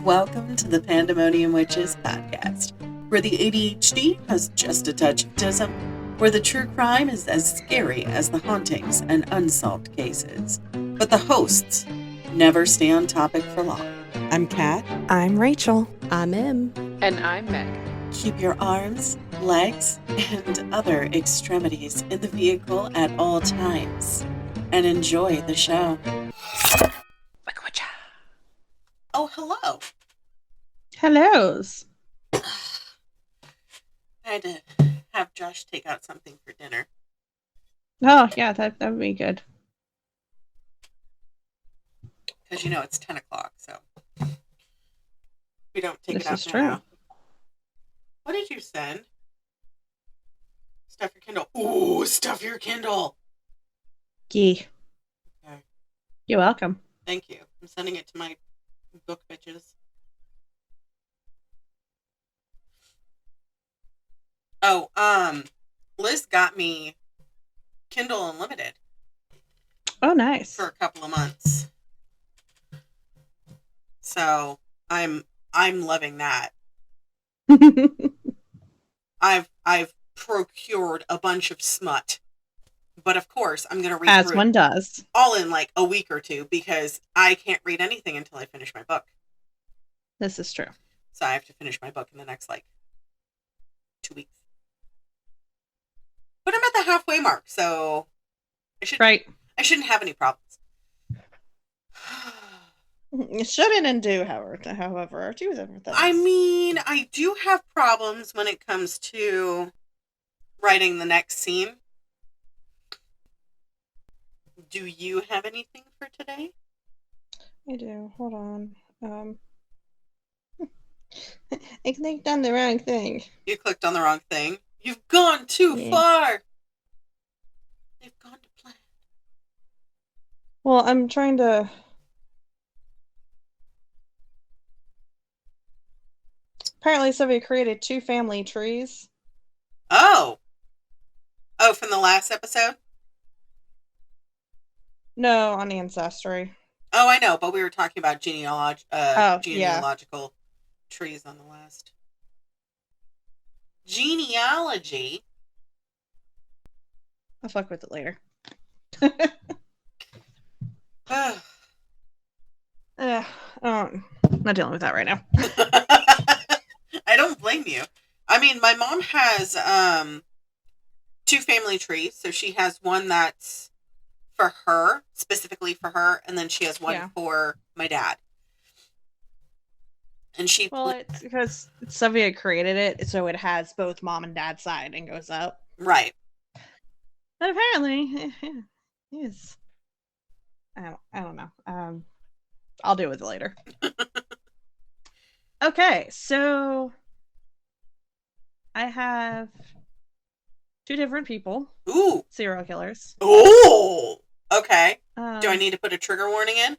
Welcome to the Pandemonium Witches podcast, where the ADHD has just a touch of autism, where the true crime is as scary as the hauntings and unsolved cases. But the hosts never stay on topic for long. I'm Kat. I'm Rachel. I'm Em. And I'm Meg. Keep your arms, legs, and other extremities in the vehicle at all times, and enjoy the show. Oh, hello. Hellos. I had to have Josh take out something for dinner. Oh, yeah, that would be good. Because, it's 10 o'clock, so we don't take This it out is now. true. What did you send? Stuff your Kindle. Ooh, stuff your Kindle. Yee. Okay. You're welcome. Thank you. I'm sending it to my book bitches. Oh, Liz got me Kindle Unlimited Oh, nice. for a couple of months. So I'm loving that. I've procured a bunch of smut. But of course, I'm going to read As through one it does. all in like a week or two because I can't read anything until I finish my book. This is true. So I have to finish my book in the next 2 weeks. But I'm at the halfway mark, so I shouldn't have any problems. You shouldn't and do, however, two different things. I mean, I do have problems when it comes to writing the next scene. Do you have anything for today? I do. Hold on. I clicked on the wrong thing. You clicked on the wrong thing. You've gone too Yeah. far. They've gone to plan. Well, I'm trying to... Apparently somebody created 2 family trees. Oh, from the last episode? No, on Ancestry. Oh, I know, but we were talking about genealogical trees on the last. Genealogy? I'll fuck with it later. I'm not dealing with that right now. I don't blame you. I mean, my mom has 2 family trees, so she has one that's for her, specifically for her, and then she has one for my dad. And it's because somebody created it, so it has both mom and dad's side and goes up. Right. But apparently, yes. I don't know. I'll deal with it later. Okay, so I have 2 different people. Ooh. Serial killers. Ooh. Okay. Do I need to put a trigger warning in?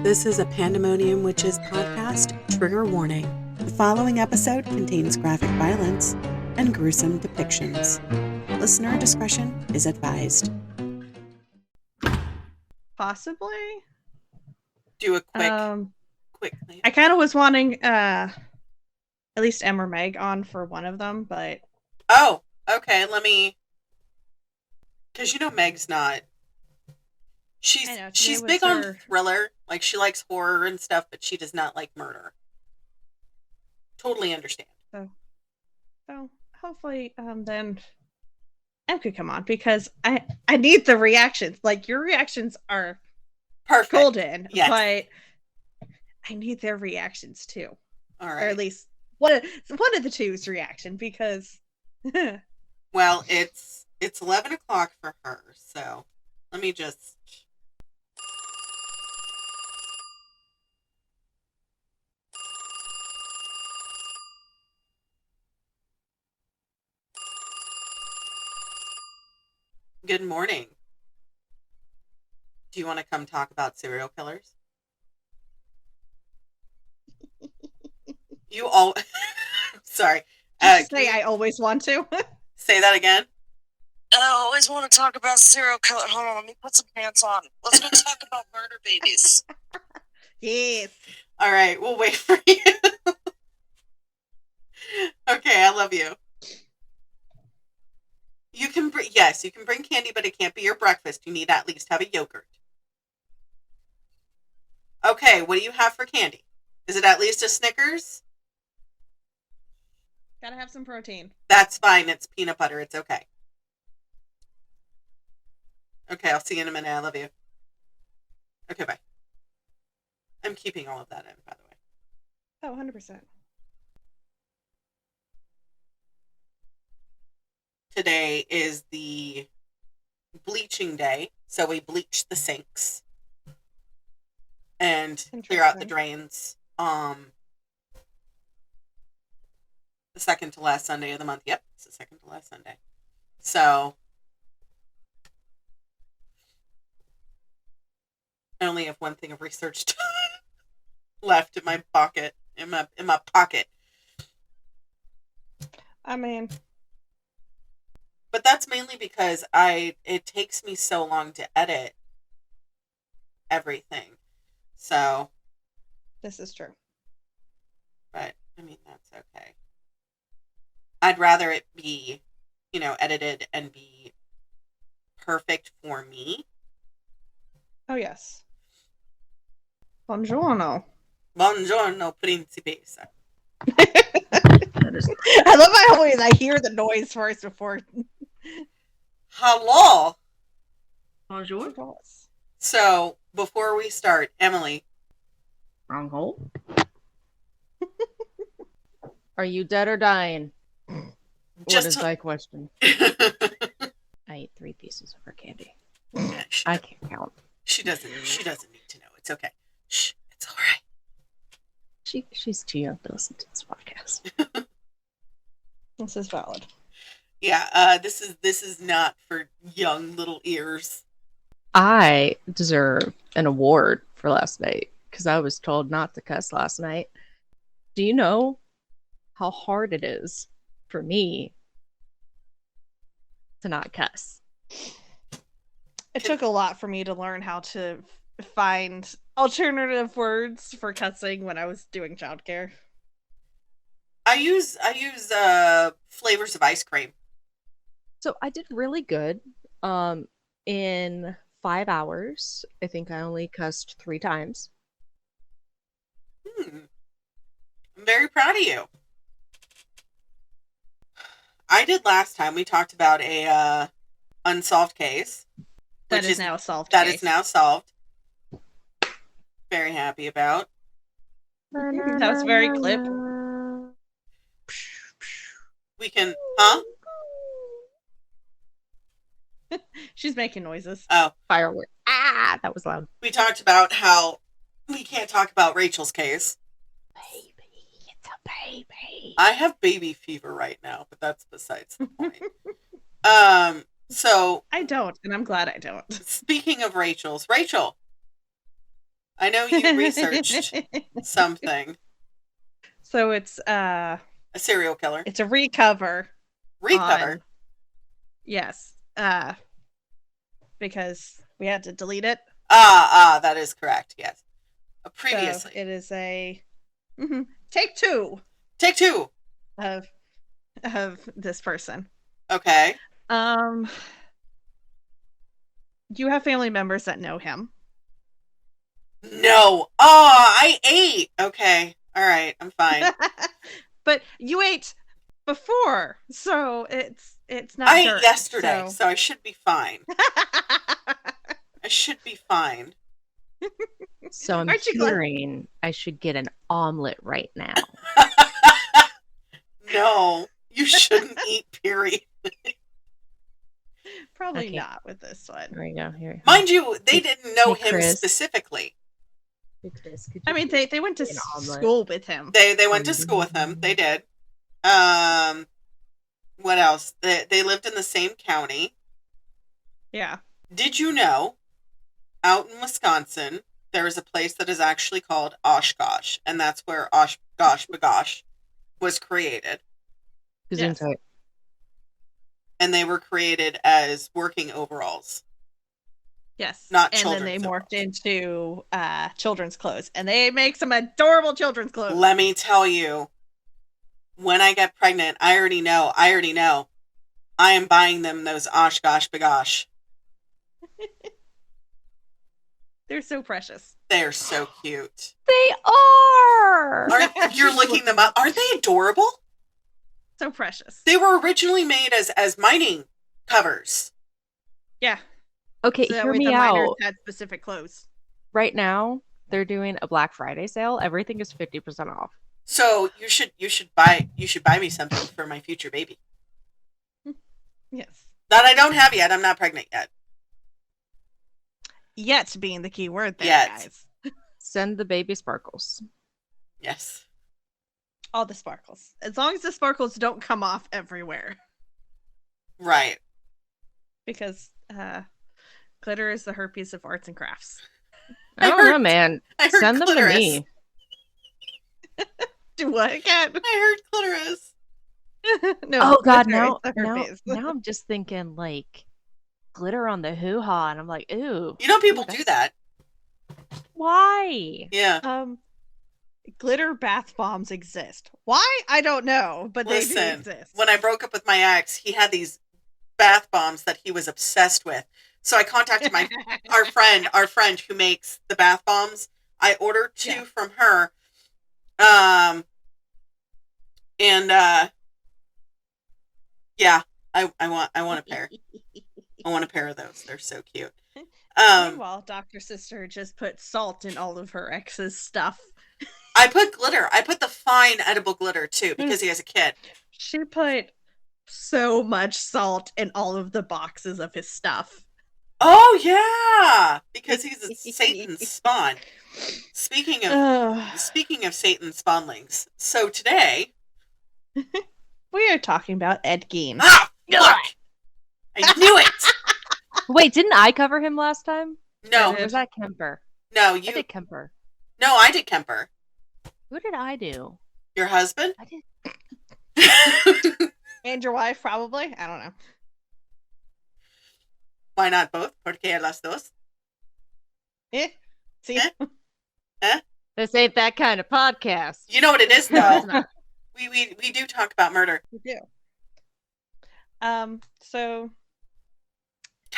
This is a Pandemonium Witches podcast. Trigger warning. The following episode contains graphic violence and gruesome depictions. Listener discretion is advised. Possibly. Do a quick. I kind of was wanting at least Em or Meg on for one of them, but oh, okay. Let me, because Meg's not. She's big on thriller, like she likes horror and stuff, but she does not like murder. Totally understand. So hopefully, then Em could come on because I need the reactions. Like your reactions are perfect, golden, yes. But I need their reactions too. All right, or at least one of the two's reaction because. Well, it's 11 o'clock for her, so let me just. Good morning. Do you want to come talk about serial killers? You all... Sorry. Say I always want to. Say that again. I always want to talk about serial killer. Hold on, let me put some pants on. Let's go talk about murder babies. Yes. All right, we'll wait for you. Okay, I love you. You can bring candy, but it can't be your breakfast. You need to at least have a yogurt. Okay, what do you have for candy? Is it at least a Snickers? Gotta have some protein. That's fine. It's peanut butter. It's okay. Okay, I'll see you in a minute. I love you. Okay, bye. I'm keeping all of that in, by the way. Oh, 100%. Today is the bleaching day, so we bleach the sinks and clear out the drains. The second to last Sunday of the month. Yep, it's the second to last Sunday. So I only have one thing of research left in my pocket. In my pocket. I mean, but that's mainly because it takes me so long to edit everything. So this is true. But I mean, that's okay. I'd rather it be, edited and be perfect for me. Oh, yes. Buongiorno. Buongiorno, principessa. I love how always I hear the noise first before. Hello. Bonjour. So, before we start, Emily. Wrong hole. Are you dead or dying? What is my question? I ate 3 pieces of her candy. Yeah, I can't count. She doesn't need to know. It's okay. Shh, it's all right. She's too young to listen to this podcast. This is valid. Yeah, this is not for young little ears. I deserve an award for last night because I was told not to cuss last night. Do you know how hard it is for me to not cuss? It took a lot for me to learn how to find alternative words for cussing when I was doing childcare. I use flavors of ice cream. So I did really good. In 5 hours, I think I only cussed 3 times. I'm very proud of you. I did last time. We talked about a unsolved case. That is now solved. That is now solved. Very happy about. That was very clip. We can, huh? She's making noises. Oh. Firework. Ah, that was loud. We talked about how we can't talk about Rachel's case. Baby, it's a baby. I have baby fever right now, but that's besides the point. So I don't, and I'm glad I don't. Speaking of Rachel, I know you researched something. So it's a serial killer. It's a recover. Yes. Because we had to delete it. That is correct. Yes. Previously. So it is a take two. Take 2 of this person. Okay. You have family members that know him. No. I ate. Okay. All right. I'm fine. But you ate before, so it's not. I ate yesterday, so I should be fine. I should be fine. So I'm hearing I should get an omelet right now. No, you shouldn't eat, period. Probably not with this one. There we go. Here. Mind you, they didn't know him specifically. Hey, Chris, I mean, they went to school with him. They went to school with him. They did. What else? They lived in the same county. Yeah. Did you know, out in Wisconsin, there is a place that is actually called Oshkosh, and that's where Oshkosh Bagosh was created. Yes. And they were created as working overalls. Yes. Not and then they children's, of morphed course. into children's clothes. And they make some adorable children's clothes. Let me tell you, when I get pregnant, I already know. I am buying them those Oshkosh Bagosh. They're so precious. They're so cute. They are! You're looking them up. Aren't they adorable? So precious. They were originally made as mining covers. Yeah. Okay, So that hear way me the miners out. had specific clothes. Right now, they're doing a Black Friday sale. Everything is 50% off. So you should buy me something for my future baby. Yes. That I don't have yet. I'm not pregnant yet. Yet being the key word there, Yet. guys. Send the baby sparkles. Yes. All the sparkles. As long as the sparkles don't come off everywhere. Right. Because glitter is the herpes of arts and crafts. I don't know, man. I heard Send them to clitoris. me. Do what again? I heard clitoris. No. Oh God, glitter is now the herpes. I'm just thinking like glitter on the hoo-ha, and I'm like, ooh. You know people do that. Why? Yeah. Glitter bath bombs exist. Why? I don't know, but they do Listen, exist. when I broke up with my ex, he had these bath bombs that he was obsessed with. So I contacted our friend who makes the bath bombs. I ordered 2 from her. Yeah, I want a pair. I want a pair of those. They're so cute. Meanwhile, Dr. Sister just put salt in all of her ex's stuff. I put glitter. I put the fine edible glitter too because he has a kid. She put so much salt in all of the boxes of his stuff. Oh yeah, because he's a Satan's spawn. Speaking of Satan's spawnlings, so today we are talking about Ed Gein. fuck! I knew it. Wait, didn't I cover him last time? No, Or was that Kemper? no, I did Kemper. No, I did Kemper. Who did I do? Your husband? I did. And your wife, probably. I don't know. Why not both? Porque las dos. See? This ain't that kind of podcast. You know what it is, though. we do talk about murder. We do. So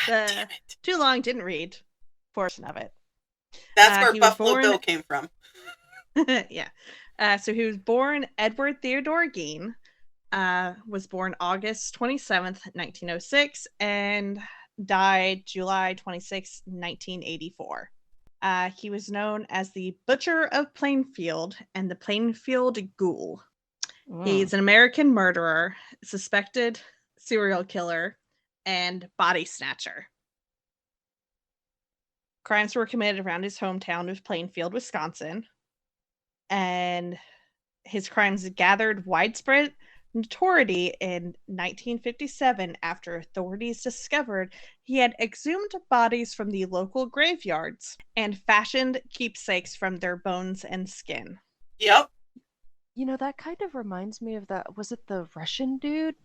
God damn the it. too long didn't read portion of it. That's where he was Buffalo born- Bill came from. Yeah. So he was born Edward Theodore Gein. Was born August 27th, 1906, and died July 26, 1984. He was known as the Butcher of Plainfield and the Plainfield Ghoul. He's an American murderer, suspected serial killer, and body snatcher. Crimes were committed around his hometown of Plainfield, Wisconsin, and his crimes gathered widespread notoriety in 1957 after authorities discovered he had exhumed bodies from the local graveyards and fashioned keepsakes from their bones and skin. Yep. You know, that kind of reminds me of that. Was it the Russian dude?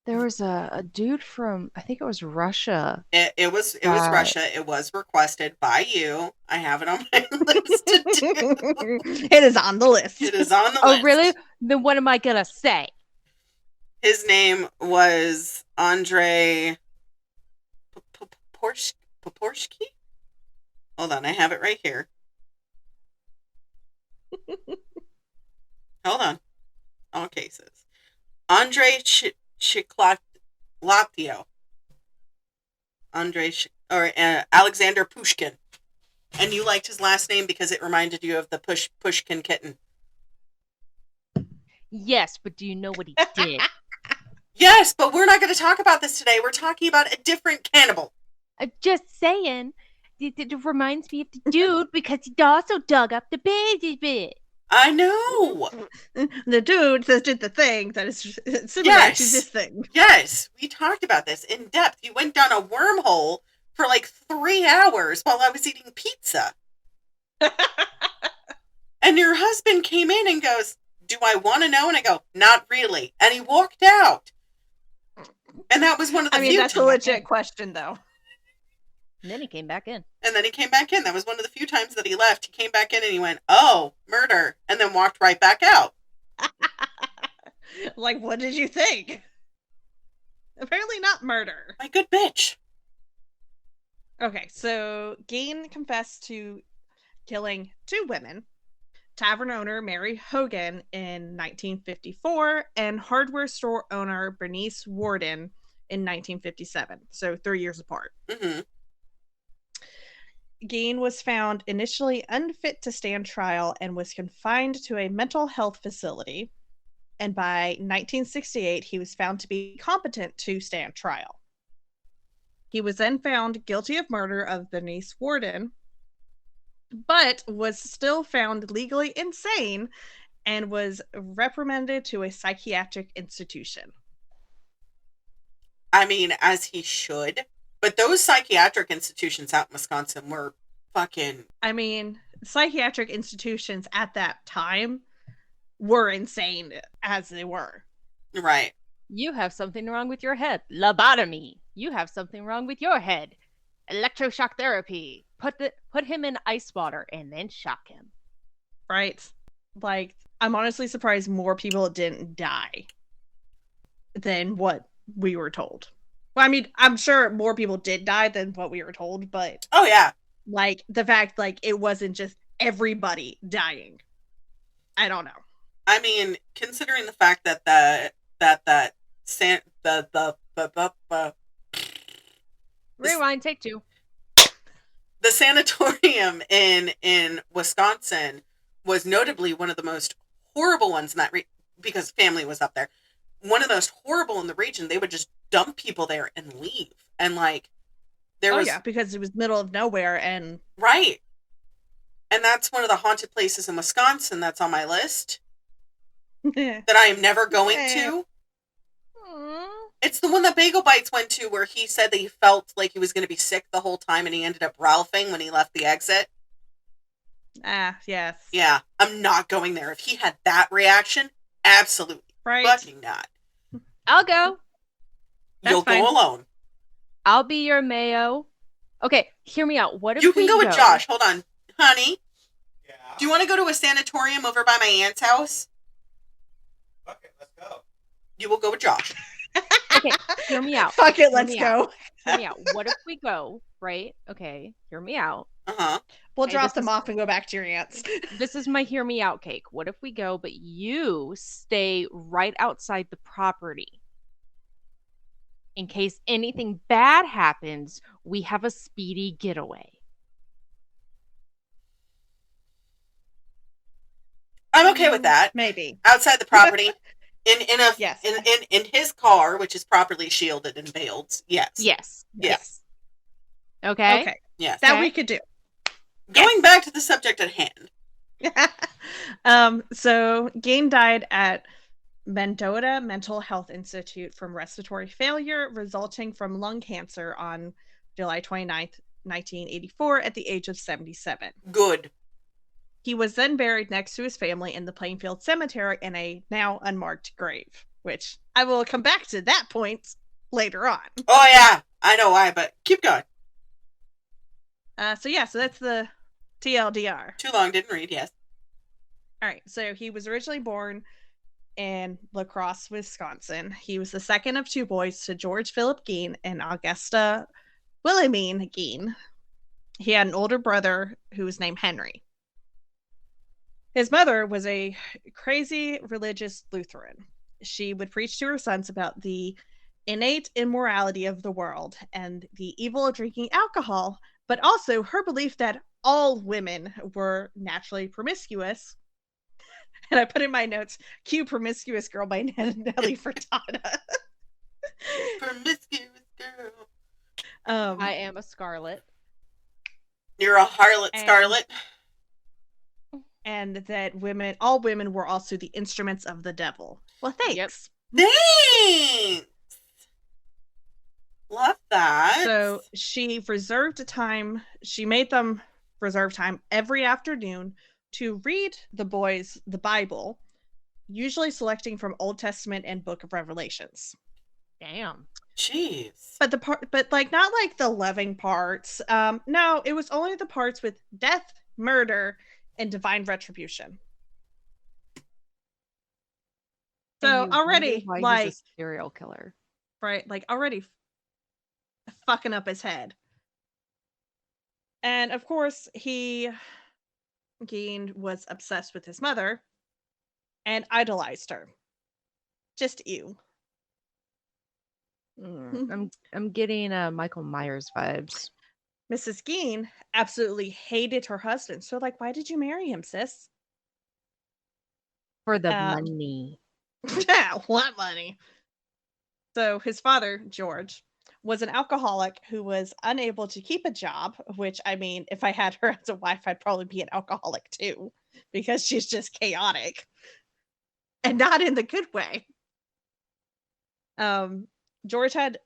There was a dude from, I think it was Russia. It was Russia. It was requested by you. I have it on my list to do. It is on the list. It is on the Oh, list. really? Then what am I gonna say? His name was Andrei Poporsky? Hold on, I have it right here. Hold on. All cases. Andrei Chiklatio. Alexander Pushkin. And you liked his last name because it reminded you of the Pushkin kitten. Yes, but do you know what he did? Yes, but we're not going to talk about this today. We're talking about a different cannibal. I'm just saying. It reminds me of the dude because he also dug up the baby bit. I know. The dude that did the thing that is similar Yes. to this thing. Yes, we talked about this in depth. You went down a wormhole for like 3 hours while I was eating pizza. And your husband came in and goes, "Do I want to know?" And I go, "Not really." And he walked out. And that was one of the I mean, few that's a legit question, though. And then he came back in. And then he came back in. That was one of the few times that he left. He came back in and he went, oh, murder, and then walked right back out. Like, what did you think? Apparently not murder. My good bitch. Okay, so Gein confessed to killing 2 women, tavern owner Mary Hogan in 1954 and hardware store owner Bernice Warden in 1957, so 3 years apart. Mm-hmm. Gein was found initially unfit to stand trial and was confined to a mental health facility, and by 1968 he was found to be competent to stand trial. He was then found guilty of murder of Bernice Warden, but was still found legally insane and was reprimanded to a psychiatric institution. I mean, as he should. But those psychiatric institutions out in Wisconsin were fucking... I mean, psychiatric institutions at that time were insane as they were. Right. You have something wrong with your head. Lobotomy. You have something wrong with your head. Electroshock therapy. Put him in ice water and then shock him. Right? Like, I'm honestly surprised more people didn't die than what we were told. Well, I mean, I'm sure more people did die than what we were told, but... Oh, yeah. Like, the fact, like, it wasn't just everybody dying. I don't know. I mean, considering the fact that Rewind, take 2. The sanatorium in Wisconsin was notably one of the most horrible ones in that because family was up there. One of the most horrible in the region. They would just dump people there and leave. And like there was because it was middle of nowhere and right. And that's one of the haunted places in Wisconsin that's on my list that I am never going to. It's the one that Bagel Bites went to where he said that he felt like he was going to be sick the whole time and he ended up Ralphing when he left the exit. Yes. Yeah, I'm not going there. If he had that reaction, absolutely fucking not. I'll go. You'll go alone. I'll be your Mayo. Okay, hear me out. What if you can go with Josh? Hold on, honey. Yeah. Do you want to go to a sanatorium over by my aunt's house? Fuck it, let's go. You will go with Josh. Okay, hear me out. Fuck it, let's go. Hear me out. What if we go, right? Okay, hear me out. Uh-huh. We'll drop them off and go back to your aunt's. This is my hear me out cake. What if we go, but you stay right outside the property? In case anything bad happens, we have a speedy getaway. I'm okay with that. Maybe. Outside the property. In his car, which is properly shielded and veiled. Yes. Yes. Okay. Yes. That we could do. Going back to the subject at hand. So Gein died at Mendota Mental Health Institute from respiratory failure resulting from lung cancer on July 29th, 1984 at the age of 77. Good. He was then buried next to his family in the Plainfield Cemetery in a now unmarked grave, which I will come back to that point later on. Oh, yeah. I know why, but keep going. So that's the TLDR. Too long, didn't read, yes. All right, so he was originally born in La Crosse, Wisconsin. He was the second of 2 boys to George Philip Gein and Augusta Wilhelmine Gein. He had an older brother who was named Henry. His mother was a crazy religious Lutheran. She would preach to her sons about the innate immorality of the world and the evil of drinking alcohol, but also her belief that all women were naturally promiscuous. And I put in my notes, cue Promiscuous Girl by Nelly Furtado. Promiscuous girl. I am a Scarlet. You're a harlot, Scarlet. And that all women were also the instruments of the devil. Well, thanks. Yep. Thanks. Love that. So she made them reserve time every afternoon to read the boys the Bible, usually selecting from Old Testament and Book of Revelations. Damn. Jeez. But not like the loving parts. No, it was only the parts with death, murder, and divine retribution. So And you already, wonder why like, he's a serial killer. right, like already fucking up his head. And of course, Gein was obsessed with his mother and idolized her. Just ew. I'm getting Michael Myers vibes. Mrs. Gein absolutely hated her husband. So, like, why did you marry him, sis? For the money. What money? So, his father, George, was an alcoholic who was unable to keep a job, which, I mean, if I had her as a wife, I'd probably be an alcoholic too, because she's just chaotic and not in the good way. George had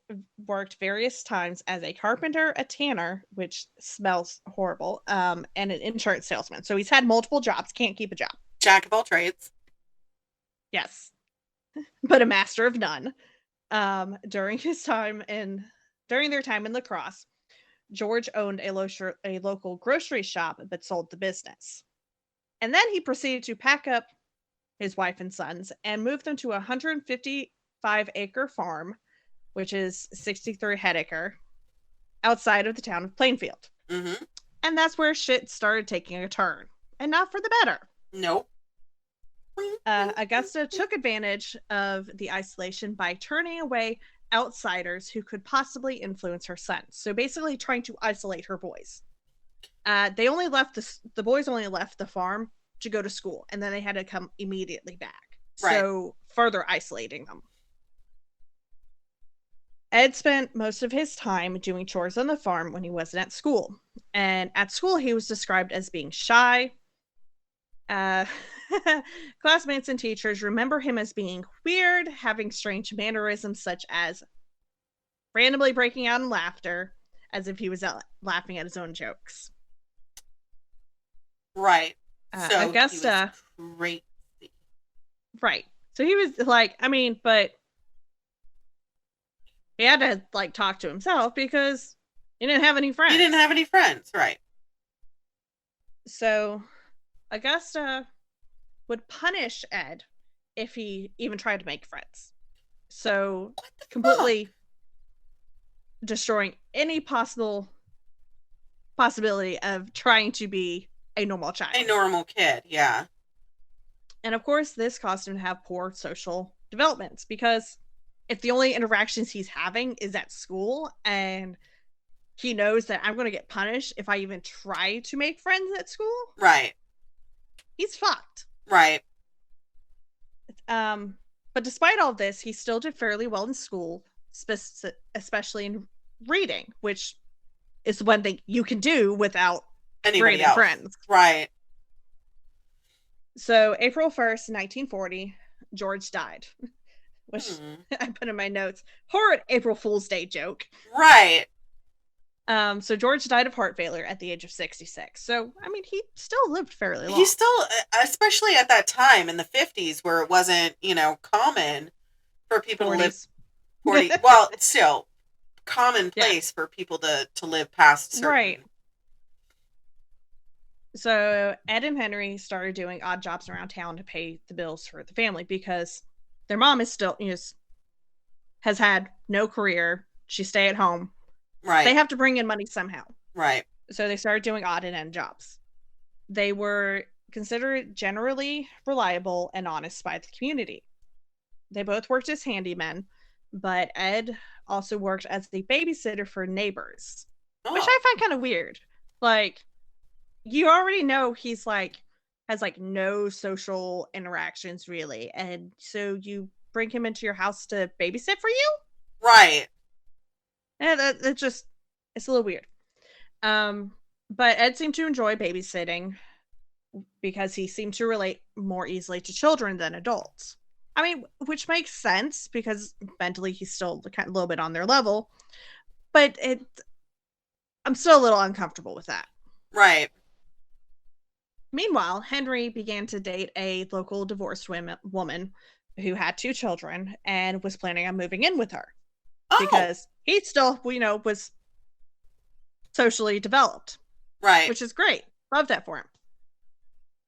worked various times as a carpenter, a tanner, which smells horrible, and an insurance salesman. So he's had multiple jobs, can't keep a job. Jack of all trades. Yes. But a master of none. During their time in La Crosse, George owned a local grocery shop but sold the business. And then he proceeded to pack up his wife and sons and move them to a 155-acre farm, which is 63 head acre, outside of the town of Plainfield. Mm-hmm. And that's where shit started taking a turn, and not for the better. Nope. Augusta took advantage of the isolation by turning away outsiders who could possibly influence her sons. So basically trying to isolate her boys. They only left the boys only left the farm to go to school, and then they had to come immediately back. Right. So further isolating them. Ed spent most of his time doing chores on the farm when he wasn't at school. And at school, he was described as being shy. Classmates and teachers remember him as being weird, having strange mannerisms such as randomly breaking out in laughter as if he was laughing at his own jokes. Right. So Augusta. He was crazy. Right. So he was like, I mean, but he had to like talk to himself because he didn't have any friends. He didn't have any friends, right. So Augusta would punish Ed if he even tried to make friends. So completely destroying any possibility of trying to be a normal child. A normal kid, yeah. And of course, this caused him to have poor social developments because if the only interactions he's having is at school and he knows that I'm going to get punished if I even try to make friends at school. Right. He's fucked. Right. But despite all this, he still did fairly well in school, especially in reading, which is one thing you can do without anybody else. Friends. Right. So April 1st, 1940, George died. Which I put in my notes. Horrid April Fool's Day joke. Right. So George died of heart failure at the age of 66. So, I mean, he still lived fairly long. He still, especially at that time in the 50s where it wasn't, common for people 40s. to live 40. Well, it's still commonplace for people to live past certain. Right. So Ed and Henry started doing odd jobs around town to pay the bills for the family because their mom is still, has had no career. She stay at home. Right. They have to bring in money somehow. Right. So they started doing odd and end jobs. They were considered generally reliable and honest by the community. They both worked as handymen, but Ed also worked as the babysitter for neighbors, which I find kind of weird. Like, you already know he's has no social interactions really, and so you bring him into your house to babysit for you? Right. And it's a little weird. But Ed seemed to enjoy babysitting because he seemed to relate more easily to children than adults. I mean, which makes sense because mentally he's still a little bit on their level, but I'm still a little uncomfortable with that. Right. Meanwhile, Henry began to date a local divorced woman who had 2 children and was planning on moving in with her. because he still, was socially developed, Right. which is great. Love that for him.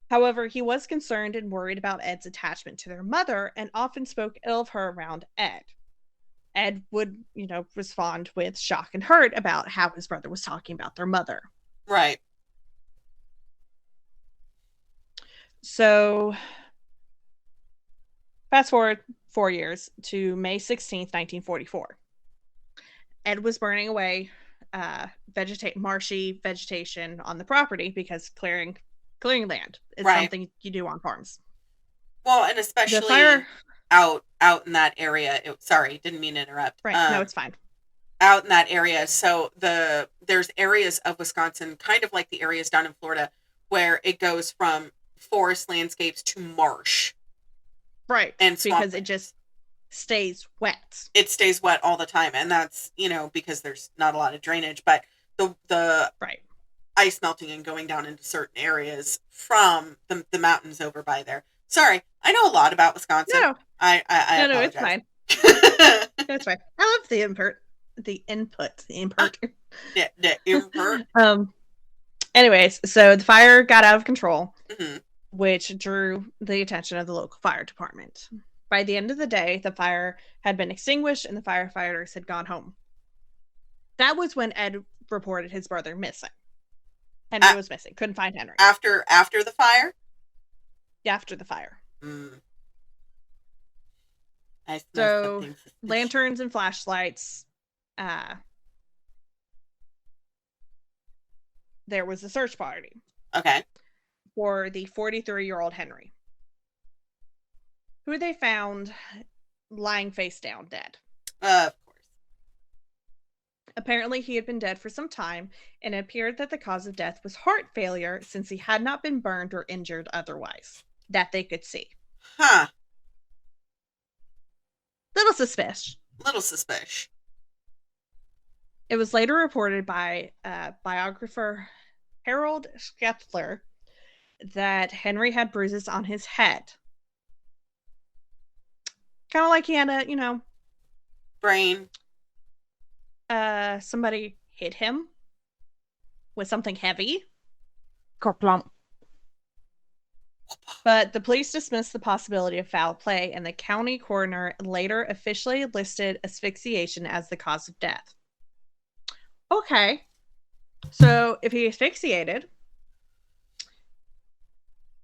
However, he was concerned and worried about Ed's attachment to their mother and often spoke ill of her around Ed. Ed would, respond with shock and hurt about how his brother was talking about their mother. Right. So, fast forward 4 years to May 16th, 1944. Ed was burning away marshy vegetation on the property because clearing land is something you do on farms. Well, and especially the fire out in that area. Sorry, didn't mean to interrupt. Right, no, it's fine. Out in that area, so there's areas of Wisconsin, kind of like the areas down in Florida, where it goes from forest landscapes to marsh. Right, and because it just stays wet. It stays wet all the time, and that's because there's not a lot of drainage, but the right. ice melting and going down into certain areas from the mountains over by there. Sorry, I know a lot about Wisconsin. No, I no, it's fine. That's fine. I love the input. Yeah, the input. Anyways, so the fire got out of control, Mm-hmm. which drew the attention of the local fire department. By the end of the day, the fire had been extinguished and the firefighters had gone home. That was when Ed reported his brother missing. Henry was missing. Couldn't find Henry. After the fire? After the fire. Mm. So, lanterns and flashlights. There was a search party. Okay. For the 43-year-old Henry, who they found lying face down dead. Of course. Apparently, he had been dead for some time, and it appeared that the cause of death was heart failure since he had not been burned or injured otherwise, that they could see. Huh. Little suspicious. It was later reported by biographer Harold Scheffler that Henry had bruises on his head. Kind of like he had a, brain. Somebody hit him with something heavy. Kerplunk. But the police dismissed the possibility of foul play, and the county coroner later officially listed asphyxiation as the cause of death. Okay. So if he asphyxiated,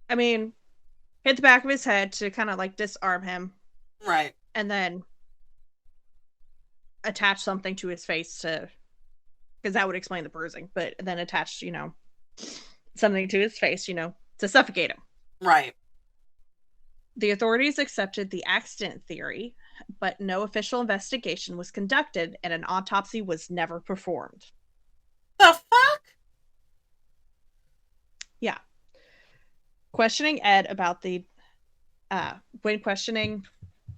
hit the back of his head to kind of like disarm him. Right. And then attach something to his face because that would explain the bruising, but then attach, something to his face, to suffocate him. Right. The authorities accepted the accident theory, but no official investigation was conducted and an autopsy was never performed. The fuck? Yeah. Questioning Ed about the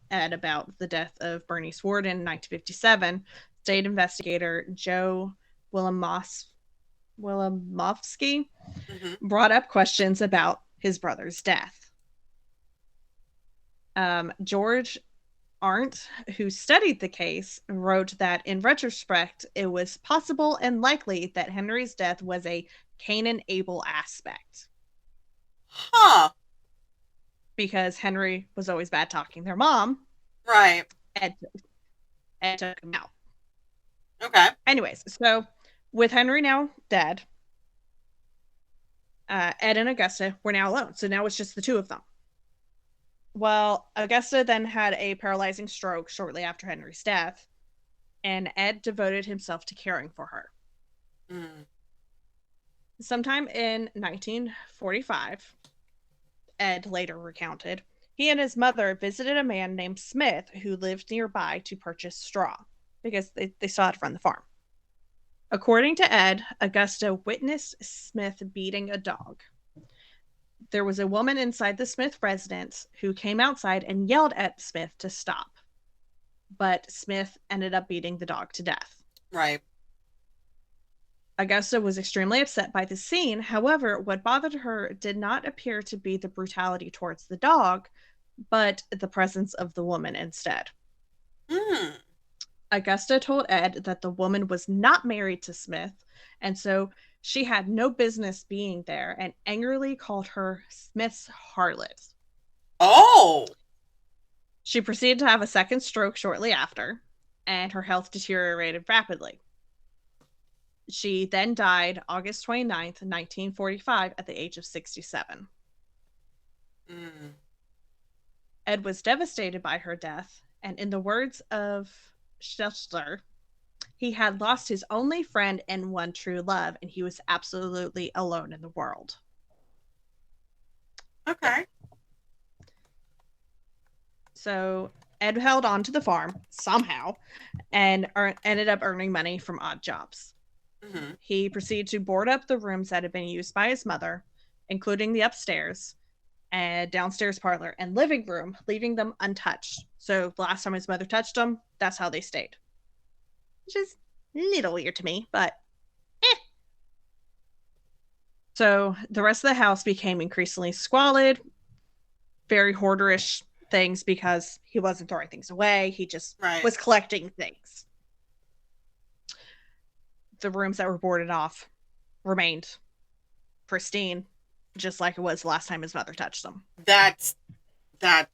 death of Bernice Warden in 1957, state investigator Joe Wilimowski brought up questions about his brother's death. George Arndt, who studied the case, wrote that in retrospect, it was possible and likely that Henry's death was a Cain and Abel aspect. Huh. Because Henry was always bad talking their mom. Right. Ed took him out. Okay. Anyways, so with Henry now dead, Ed and Augusta were now alone. So now it's just the two of them. Well, Augusta then had a paralyzing stroke shortly after Henry's death, and Ed devoted himself to caring for her. Mm. Sometime in 1945, Ed later recounted, he and his mother visited a man named Smith who lived nearby to purchase straw because they saw it from the farm. According to Ed, Augusta witnessed Smith beating a dog. There was a woman inside the Smith residence who came outside and yelled at Smith to stop. But Smith ended up beating the dog to death. Right. Augusta was extremely upset by the scene. However, what bothered her did not appear to be the brutality towards the dog, but the presence of the woman instead. Mm. Augusta told Ed that the woman was not married to Smith, and so she had no business being there, and angrily called her Smith's harlot. Oh! She proceeded to have a second stroke shortly after, and her health deteriorated rapidly. She then died August 29th, 1945, at the age of 67. Mm. Ed was devastated by her death, and in the words of Schuster, he had lost his only friend and one true love, and he was absolutely alone in the world. Okay. So Ed held on to the farm somehow and ended up earning money from odd jobs. Mm-hmm. He proceeded to board up the rooms that had been used by his mother, including the upstairs and downstairs parlor and living room, leaving them untouched. So the last time his mother touched them, that's how they stayed. Which is a little weird to me, but So the rest of the house became increasingly squalid, very hoarderish things, because he wasn't throwing things away. He just was collecting things. The rooms that were boarded off remained pristine, just like it was the last time his mother touched them. It's a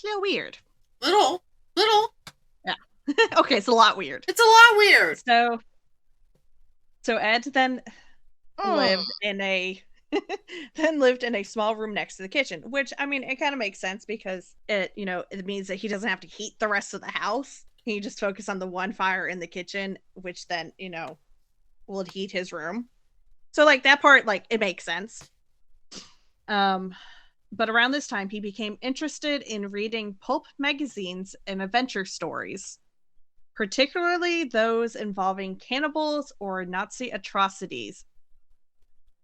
little weird. Little. Yeah. Okay, it's a lot weird. It's a lot weird. So Ed then lived in a small room next to the kitchen, which, I mean, it kind of makes sense because it means that he doesn't have to heat the rest of the house. He just focus on the one fire in the kitchen, which then, will heat his room. So, like, that part, like, it makes sense. But around this time, he became interested in reading pulp magazines and adventure stories, particularly those involving cannibals or Nazi atrocities.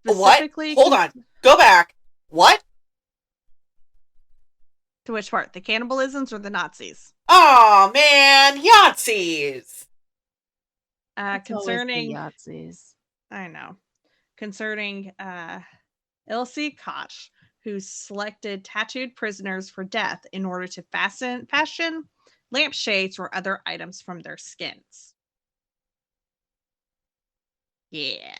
What? Hold on. Go back. What? To which part? The cannibalisms or the Nazis? Oh, man. Yahtzees. Concerning Yahtzees. I know. Concerning Ilse Koch, who selected tattooed prisoners for death in order to fashion lampshades or other items from their skins. Yeah.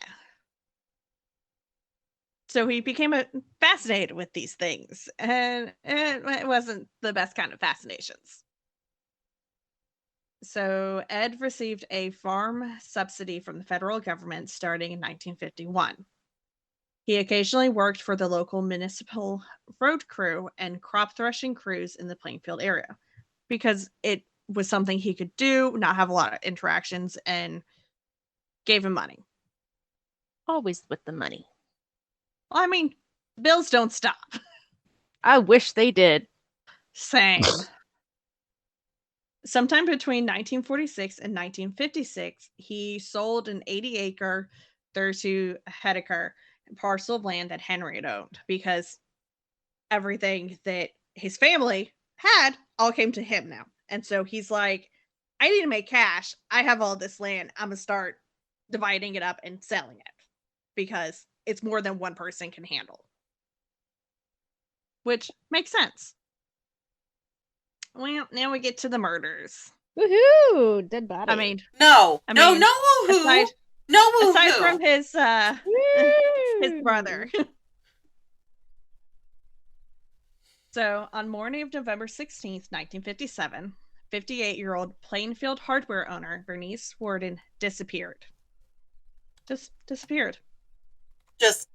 So he became fascinated with these things, and it wasn't the best kind of fascinations. So Ed received a farm subsidy from the federal government starting in 1951. He occasionally worked for the local municipal road crew and crop threshing crews in the Plainfield area because it was something he could do, not have a lot of interactions, and gave him money. Always with the money. Well, I mean, bills don't stop. I wish they did. Same. Sometime between 1946 and 1956, he sold an 80-acre 32 hectare parcel of land that Henry had owned because everything that his family had all came to him now. And so he's like, I need to make cash. I have all this land. I'm going to start dividing it up and selling it because it's more than one person can handle. Which makes sense. Well, now we get to the murders. Woohoo! Dead body. I mean, no woohoo. No woohoo. Aside from his brother. So, on morning of November 16th, 1957, 58-year-old Plainfield hardware owner Bernice Warden disappeared. Just disappeared. Just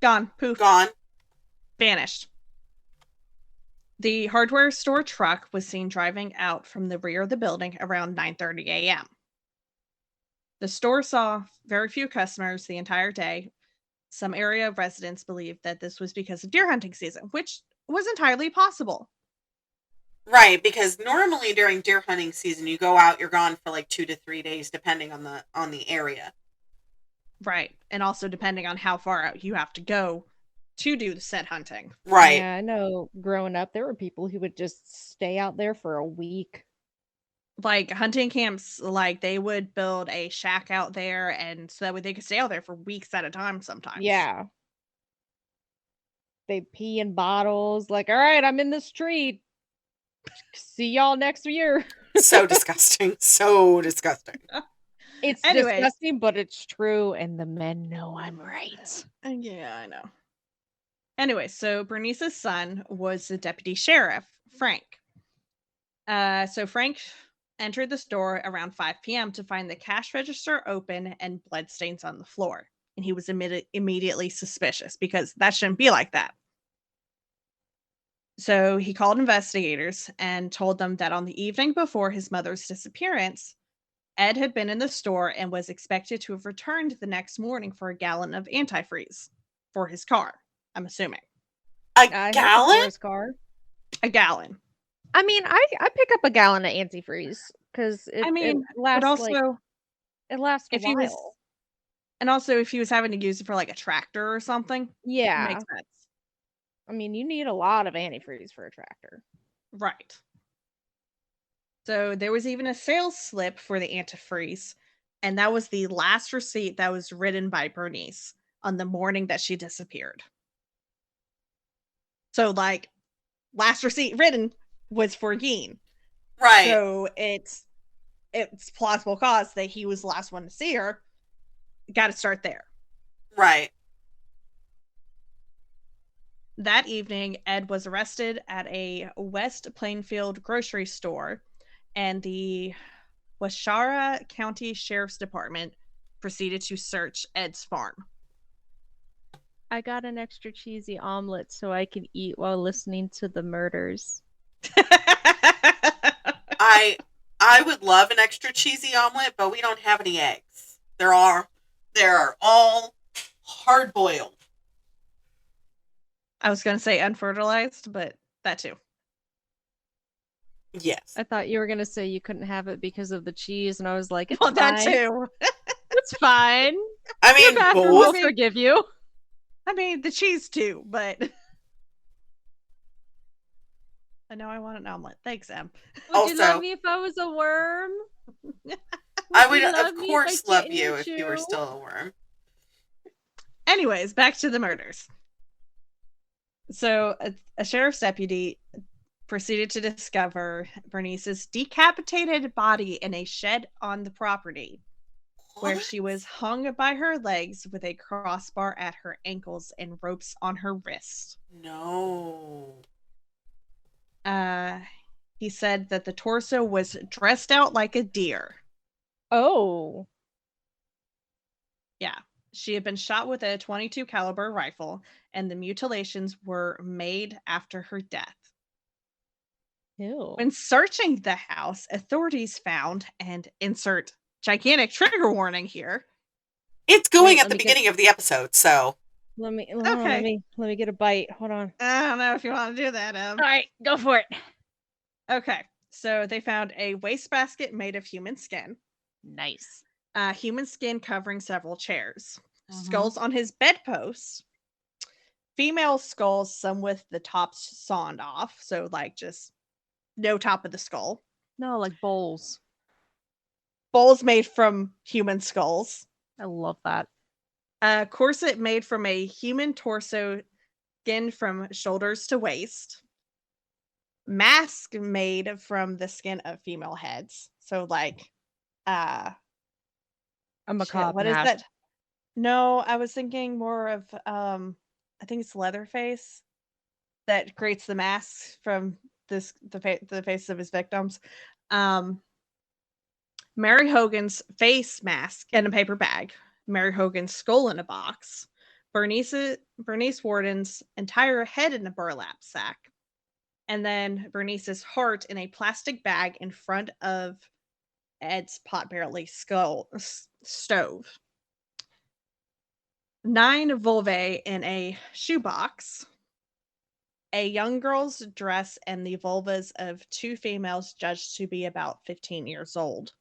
gone. Poof. Gone. Vanished. The hardware store truck was seen driving out from the rear of the building around 9:30 a.m. The store saw very few customers the entire day. Some area residents believed that this was because of deer hunting season, which was entirely possible. Right, because normally during deer hunting season, you go out, you're gone for like 2 to 3 days, depending on the area. Right, and also depending on how far out you have to go to do the said hunting. Right. Yeah, I know growing up, there were people who would just stay out there for a week. Like hunting camps, like they would build a shack out there, and so that way they could stay out there for weeks at a time sometimes. Yeah. They pee in bottles, like, all right, I'm in this tree. See y'all next year. So disgusting. So disgusting. It's Anyways. disgusting, but it's true, and the men know I'm right. Yeah, I know. Anyway, so Bernice's son was the deputy sheriff, Frank. So Frank entered the store around 5 p.m. to find the cash register open and bloodstains on the floor. And he was immediately suspicious because that shouldn't be like that. So he called investigators and told them that on the evening before his mother's disappearance, Ed had been in the store and was expected to have returned the next morning for a gallon of antifreeze for his car, I'm assuming. A I gallon? hope his car. A gallon. I mean, I pick up a gallon of antifreeze because it lasts but also, it lasts a if he while. was, and also if he was having to use it for like a tractor or something, Yeah, makes sense. I mean, you need a lot of antifreeze for a tractor. Right. So there was even a sales slip for the antifreeze, and that was the last receipt that was written by Bernice on the morning that she disappeared. So, like, last receipt written was for Gein. Right. So it's plausible cause that he was the last one to see her. Got to start there. Right. That evening, Ed was arrested at a West Plainfield grocery store, and the Washara County Sheriff's Department proceeded to search Ed's farm. I got an extra cheesy omelet so I can eat while listening to the murders. I would love an extra cheesy omelet, but we don't have any eggs. They're all hard boiled. I was going to say unfertilized, but that too. Yes. I thought you were gonna say you couldn't have it because of the cheese, and I was like, it's Well, fine. that too. It's fine. I mean, We'll both. forgive you. I mean, the cheese too, but I know I want an omelet. Thanks, Em. Would you Also- love me if I was a worm? I would, you of love me if course, I love didn't you eat if you were you? still a worm. Anyways, back to the murders. So a sheriff's deputy proceeded to discover Bernice's decapitated body in a shed on the property, where What? she was hung by her legs with a crossbar at her ankles and ropes on her wrists. No. He said that the torso was dressed out like a deer. Oh. Yeah. She had been shot with a .22 caliber rifle, and the mutilations were made after her death. Ew. When searching the house, authorities found, and insert gigantic trigger warning here. It's going Wait, at let the me get- beginning of the episode, so. Let me Okay. let me get a bite. Hold on. I don't know if you want to do that, Em. All right, go for it. Okay. So they found a wastebasket made of human skin, Nice. human skin covering several chairs, Mhm. skulls on his bedpost, female skulls, some with the tops sawn off, so like just no top of the skull. No, like bowls. Bowls made from human skulls. I love that. A corset made from a human torso, skin from shoulders to waist. Mask made from the skin of female heads. So like A shit, macabre what is mask. that? No, I was thinking more of I think it's Leatherface that creates the masks from the face of his victims. Mary Hogan's face mask in a paper bag, Mary Hogan's skull in a box, Bernice Warden's entire head in a burlap sack, and then Bernice's heart in a plastic bag in front of Ed's potbelly stove. 9 vulvae in a shoebox, a young girl's dress, and the vulvas of 2 females judged to be about 15 years old.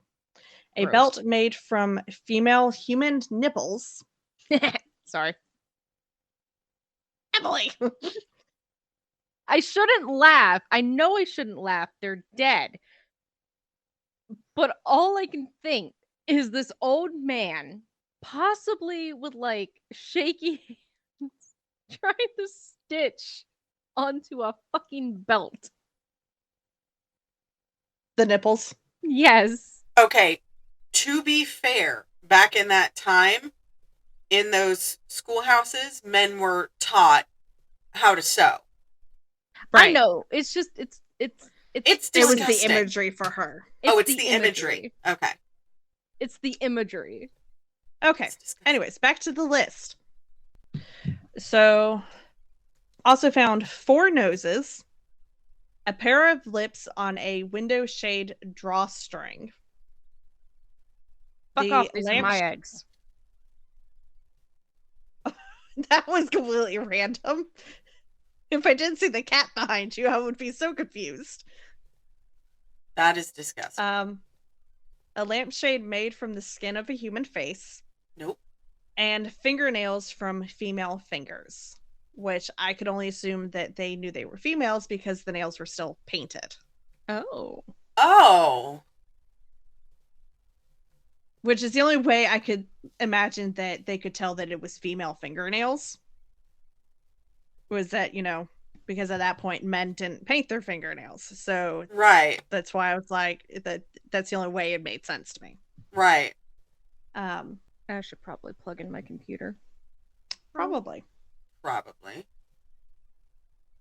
A Gross. belt made from female human nipples. Sorry. Emily! I shouldn't laugh. I know I shouldn't laugh. They're dead. But all I can think is this old man, possibly with like shaky hands, trying to stitch onto a fucking belt. The nipples. Yes. Okay, to be fair, back in that time, in those schoolhouses, men were taught how to sew. I know. It's just It's It was the disgusting. imagery for her. It's the imagery. Okay. It's the imagery. Okay. It's disgusting. Anyways, back to the list. So, also found 4 noses, a pair of lips on a window shade drawstring. Fuck The off, these are lamp my eggs. That was completely random. If I didn't see the cat behind you, I would be so confused. That is disgusting. A lampshade made from the skin of a human face. Nope. And fingernails from female fingers, which I could only assume that they knew they were females because the nails were still painted. Oh. Oh. Which is the only way I could imagine that they could tell that it was female fingernails. Was that, because at that point men didn't paint their fingernails. So Right. that's why I was like, that's the only way it made sense to me. Right. I should probably plug in my computer. Probably.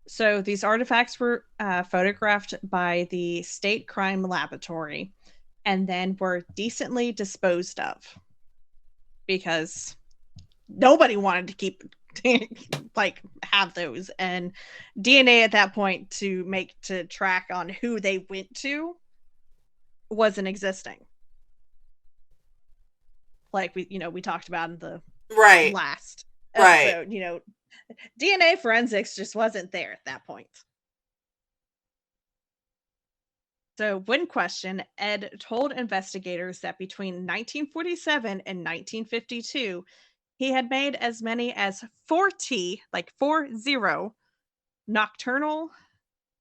So these artifacts were photographed by the State Crime Laboratory and then were decently disposed of because nobody wanted to keep have those, and DNA at that point to track on who they went to wasn't existing. Like we talked about in the last episode, DNA forensics just wasn't there at that point. So when questioned, Ed told investigators that between 1947 and 1952, he had made as many as 40, 40, nocturnal,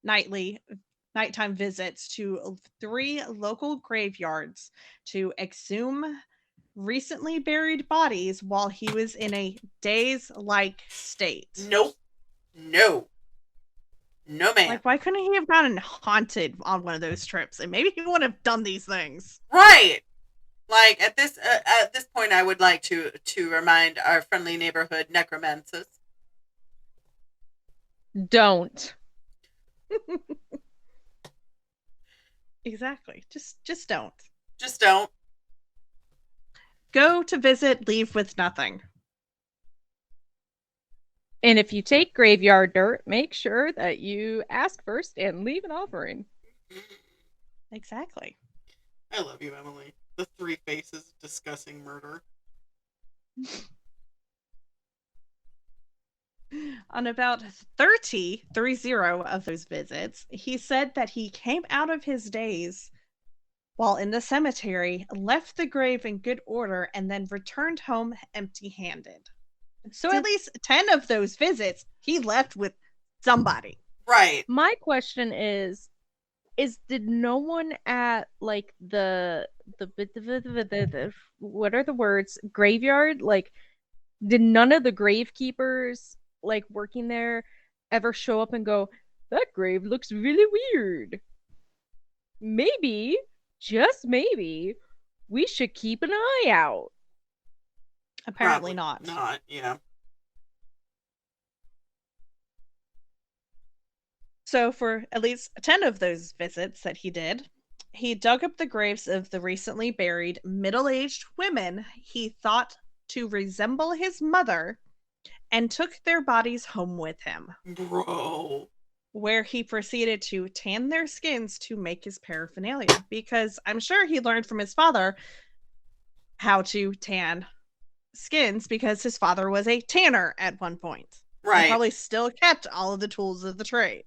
nighttime visits to 3 local graveyards to exhume recently buried bodies while he was in a daze-like state. Nope. No, ma'am. Why couldn't he have gotten haunted on one of those trips? And maybe he would have done these things. Right. At this point, I would like to remind our friendly neighborhood necromancers. Don't. Exactly. Just don't. Just don't. Go to visit, leave with nothing. And if you take graveyard dirt, make sure that you ask first and leave an offering. Exactly. I love you, Emily. The 3 faces discussing murder. On about 30 of those visits, he said that he came out of his daze while in the cemetery, left the grave in good order, and then returned home empty-handed. So at least 10 of those visits, he left with somebody. Right. My question is did no one at the what are the words, graveyard, did none of the gravekeepers working there ever show up and go, that grave looks really weird, maybe, just maybe, we should keep an eye out? Apparently Probably not, yeah. So for at least 10 of those visits that he did, he dug up the graves of the recently buried middle-aged women he thought to resemble his mother and took their bodies home with him. Bro. Where he proceeded to tan their skins to make his paraphernalia, because I'm sure he learned from his father how to tan skins because his father was a tanner at one point. Right. He probably still kept all of the tools of the trade.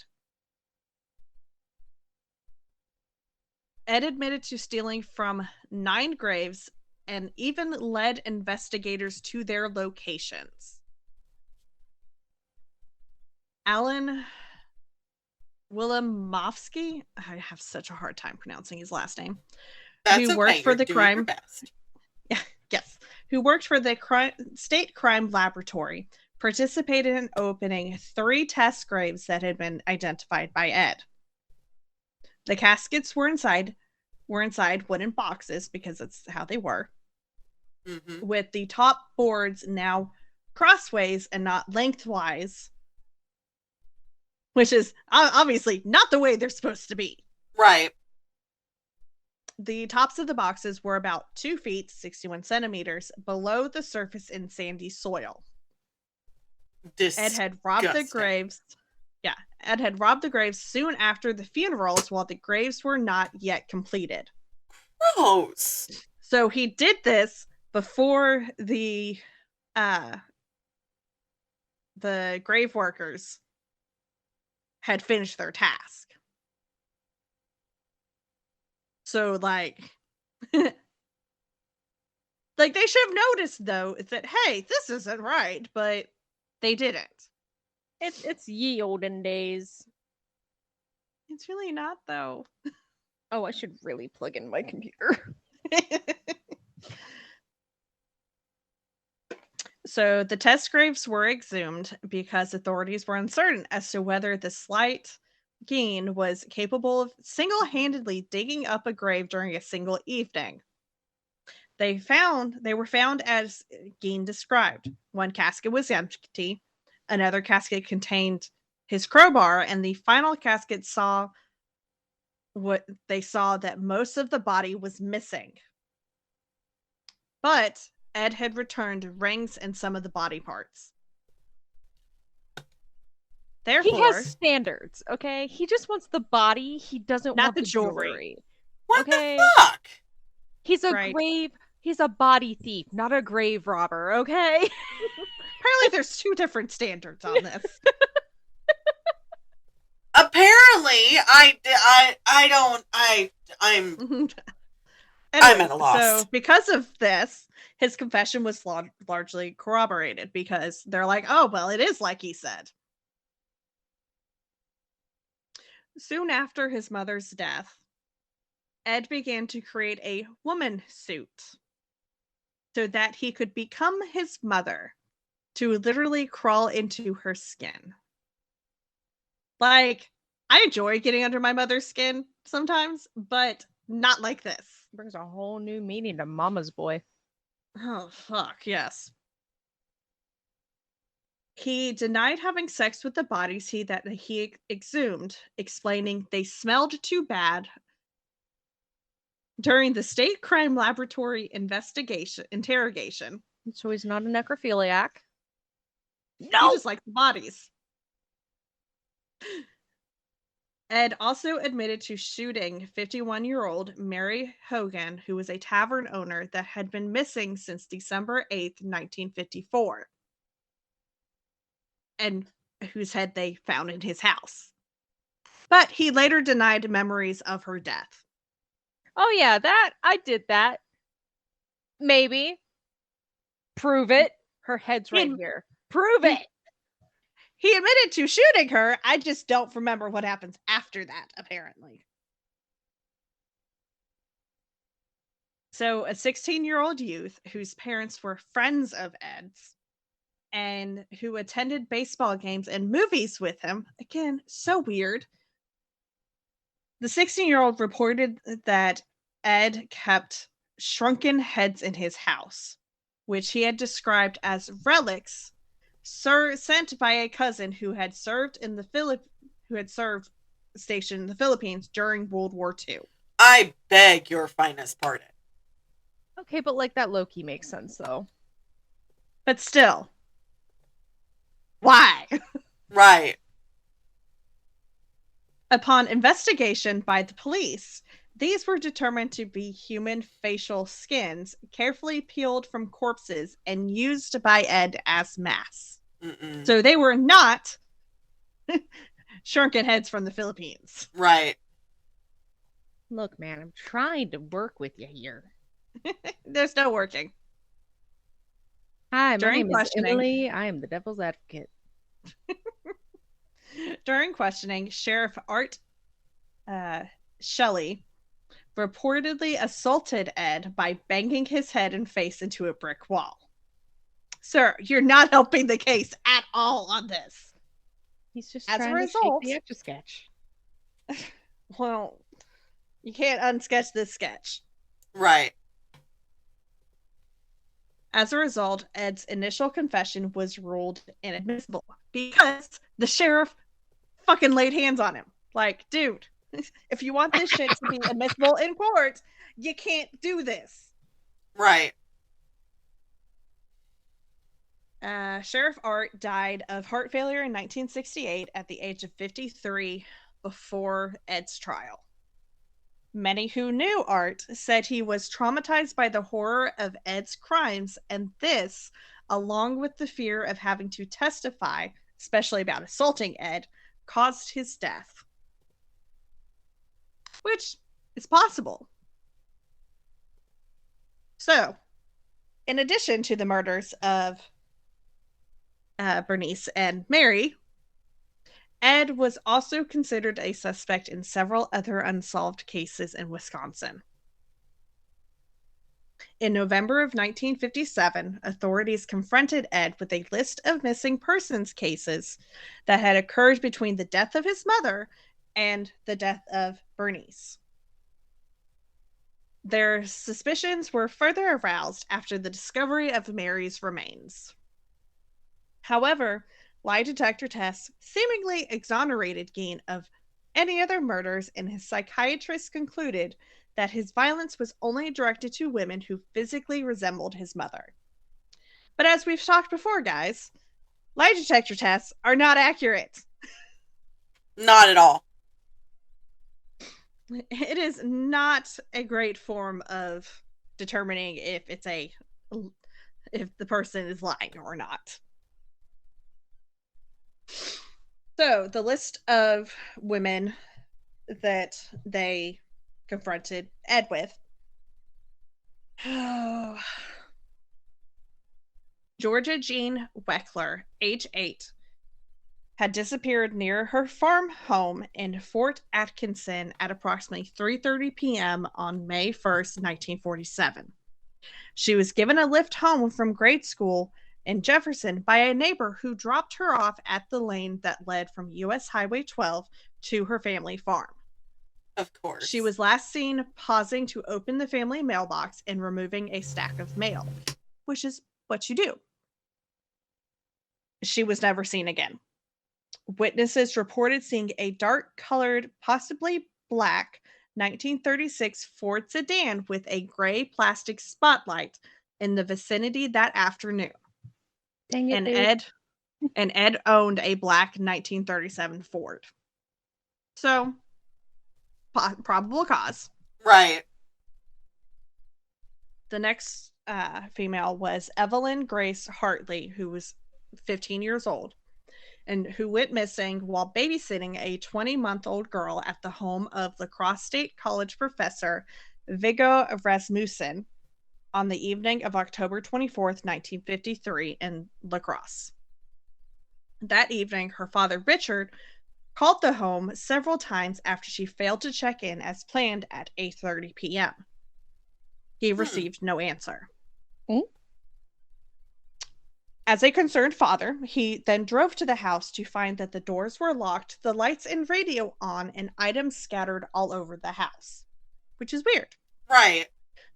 Ed admitted to stealing from 9 graves and even led investigators to their locations. Alan Wilimowski, I have such a hard time pronouncing his last name. That's who worked for the crime. Yes, who worked for the State Crime Laboratory, participated in opening 3 test graves that had been identified by Ed. The caskets were inside wooden boxes because that's how they were, with the top boards now crossways and not lengthwise, which is obviously not the way they're supposed to be. Right. The tops of the boxes were about 2 feet, 61 centimeters below the surface in sandy soil. Ed had robbed the graves. Yeah, Ed had robbed the graves soon after the funerals while the graves were not yet completed. Gross. So he did this before the grave workers had finished their task. So, like, like they should have noticed, though, that, hey, this isn't right, but they didn't. It's ye olden days. It's really not, though. Oh, I should really plug in my computer. So the test graves were exhumed because authorities were uncertain as to whether the slight Gein was capable of single-handedly digging up a grave during a single evening. They were found as Gein described. One casket was empty, another casket contained his crowbar, and the final casket saw that most of the body was missing. But Ed had returned rings and some of the body parts. Therefore, he has standards, okay? He just wants the body. He doesn't Not want the the jewelry. What Okay. the fuck? He's a Right. he's a body thief, not a grave robber, okay? apparently there's 2 different standards on this. Apparently, I'm at a loss. So because of this, his confession was largely corroborated because they're like, oh, well, it is like he said. Soon after his mother's death, Ed began to create a woman suit so that he could become his mother, to literally crawl into her skin. Like, I enjoy getting under my mother's skin sometimes, but not like this. Brings a whole new meaning to Mama's boy. Oh, fuck, yes. He denied having sex with the bodies he exhumed, explaining they smelled too bad. During the state crime laboratory interrogation. So he's not a necrophiliac. He just likes the bodies. Ed also admitted to shooting 51-year-old Mary Hogan, who was a tavern owner that had been missing since December 8th, 1954. And whose head they found in his house. But he later denied memories of her death. Oh yeah, I did that. Maybe. Prove it. Her head's right here. Prove it. He admitted to shooting her. I just don't remember what happens after that, apparently. So a 16-year-old youth whose parents were friends of Ed's and who attended baseball games and movies with him. Again, so weird. The 16-year-old reported that Ed kept shrunken heads in his house, which he had described as relics sent by a cousin who had served stationed in the Philippines during World War II. I beg your finest pardon. Okay, but like that low-key makes sense though. But still. Why? Right. Upon investigation by the police, these were determined to be human facial skins carefully peeled from corpses and used by Ed as masks. Mm-mm. So they were not shrunken heads from the Philippines. Right. Look, man, I'm trying to work with you here. There's no working. Hi, my During name is questioning- Emily. I am the devil's advocate. During questioning, Sheriff Art Shelley reportedly assaulted Ed by banging his head and face into a brick wall. Sir, you're not helping the case at all on this. He's just As a trying result- to shake the Etch-a-Sketch. Well, You can't unsketch this sketch. Right. As a result, Ed's initial confession was ruled inadmissible because the sheriff fucking laid hands on him. Like, dude, if you want this shit to be admissible in court, you can't do this. Right. Sheriff Art died of heart failure in 1968 at the age of 53 before Ed's trial. Many who knew Art said he was traumatized by the horror of Ed's crimes, and this, along with the fear of having to testify, especially about assaulting Ed, caused his death. Which is possible. So, in addition to the murders of Bernice and Mary, Ed was also considered a suspect in several other unsolved cases in Wisconsin. In November of 1957, authorities confronted Ed with a list of missing persons cases that had occurred between the death of his mother and the death of Bernice. Their suspicions were further aroused after the discovery of Mary's remains. However, lie detector tests seemingly exonerated Gein of any other murders, and his psychiatrist concluded that his violence was only directed to women who physically resembled his mother. But as we've talked before, guys, lie detector tests are not accurate. Not at all. It is not a great form of determining if the person is lying or not. So, the list of women that they confronted Ed with. Georgia Jean Weckler, age 8, had disappeared near her farm home in Fort Atkinson at approximately 3:30 p.m. on May 1st, 1947. She was given a lift home from grade school in Jefferson by a neighbor who dropped her off at the lane that led from U.S. Highway 12 to her family farm. Of course. She was last seen pausing to open the family mailbox and removing a stack of mail, which is what you do. She was never seen again. Witnesses reported seeing a dark-colored, possibly black, 1936 Ford sedan with a gray plastic spotlight in the vicinity that afternoon. Dang it, And Ed owned a black 1937 Ford. So, probable cause. Right. The next female was Evelyn Grace Hartley, who was 15 years old, and who went missing while babysitting a 20-month-old girl at the home of La Crosse State College professor Viggo Rasmussen on the evening of October 24th, 1953 in La Crosse. That evening, her father Richard called the home several times after she failed to check in as planned at 8:30 p.m. He received no answer. As a concerned father, he then drove to the house to find that the doors were locked, the lights and radio on, and items scattered all over the house, which is weird. Right.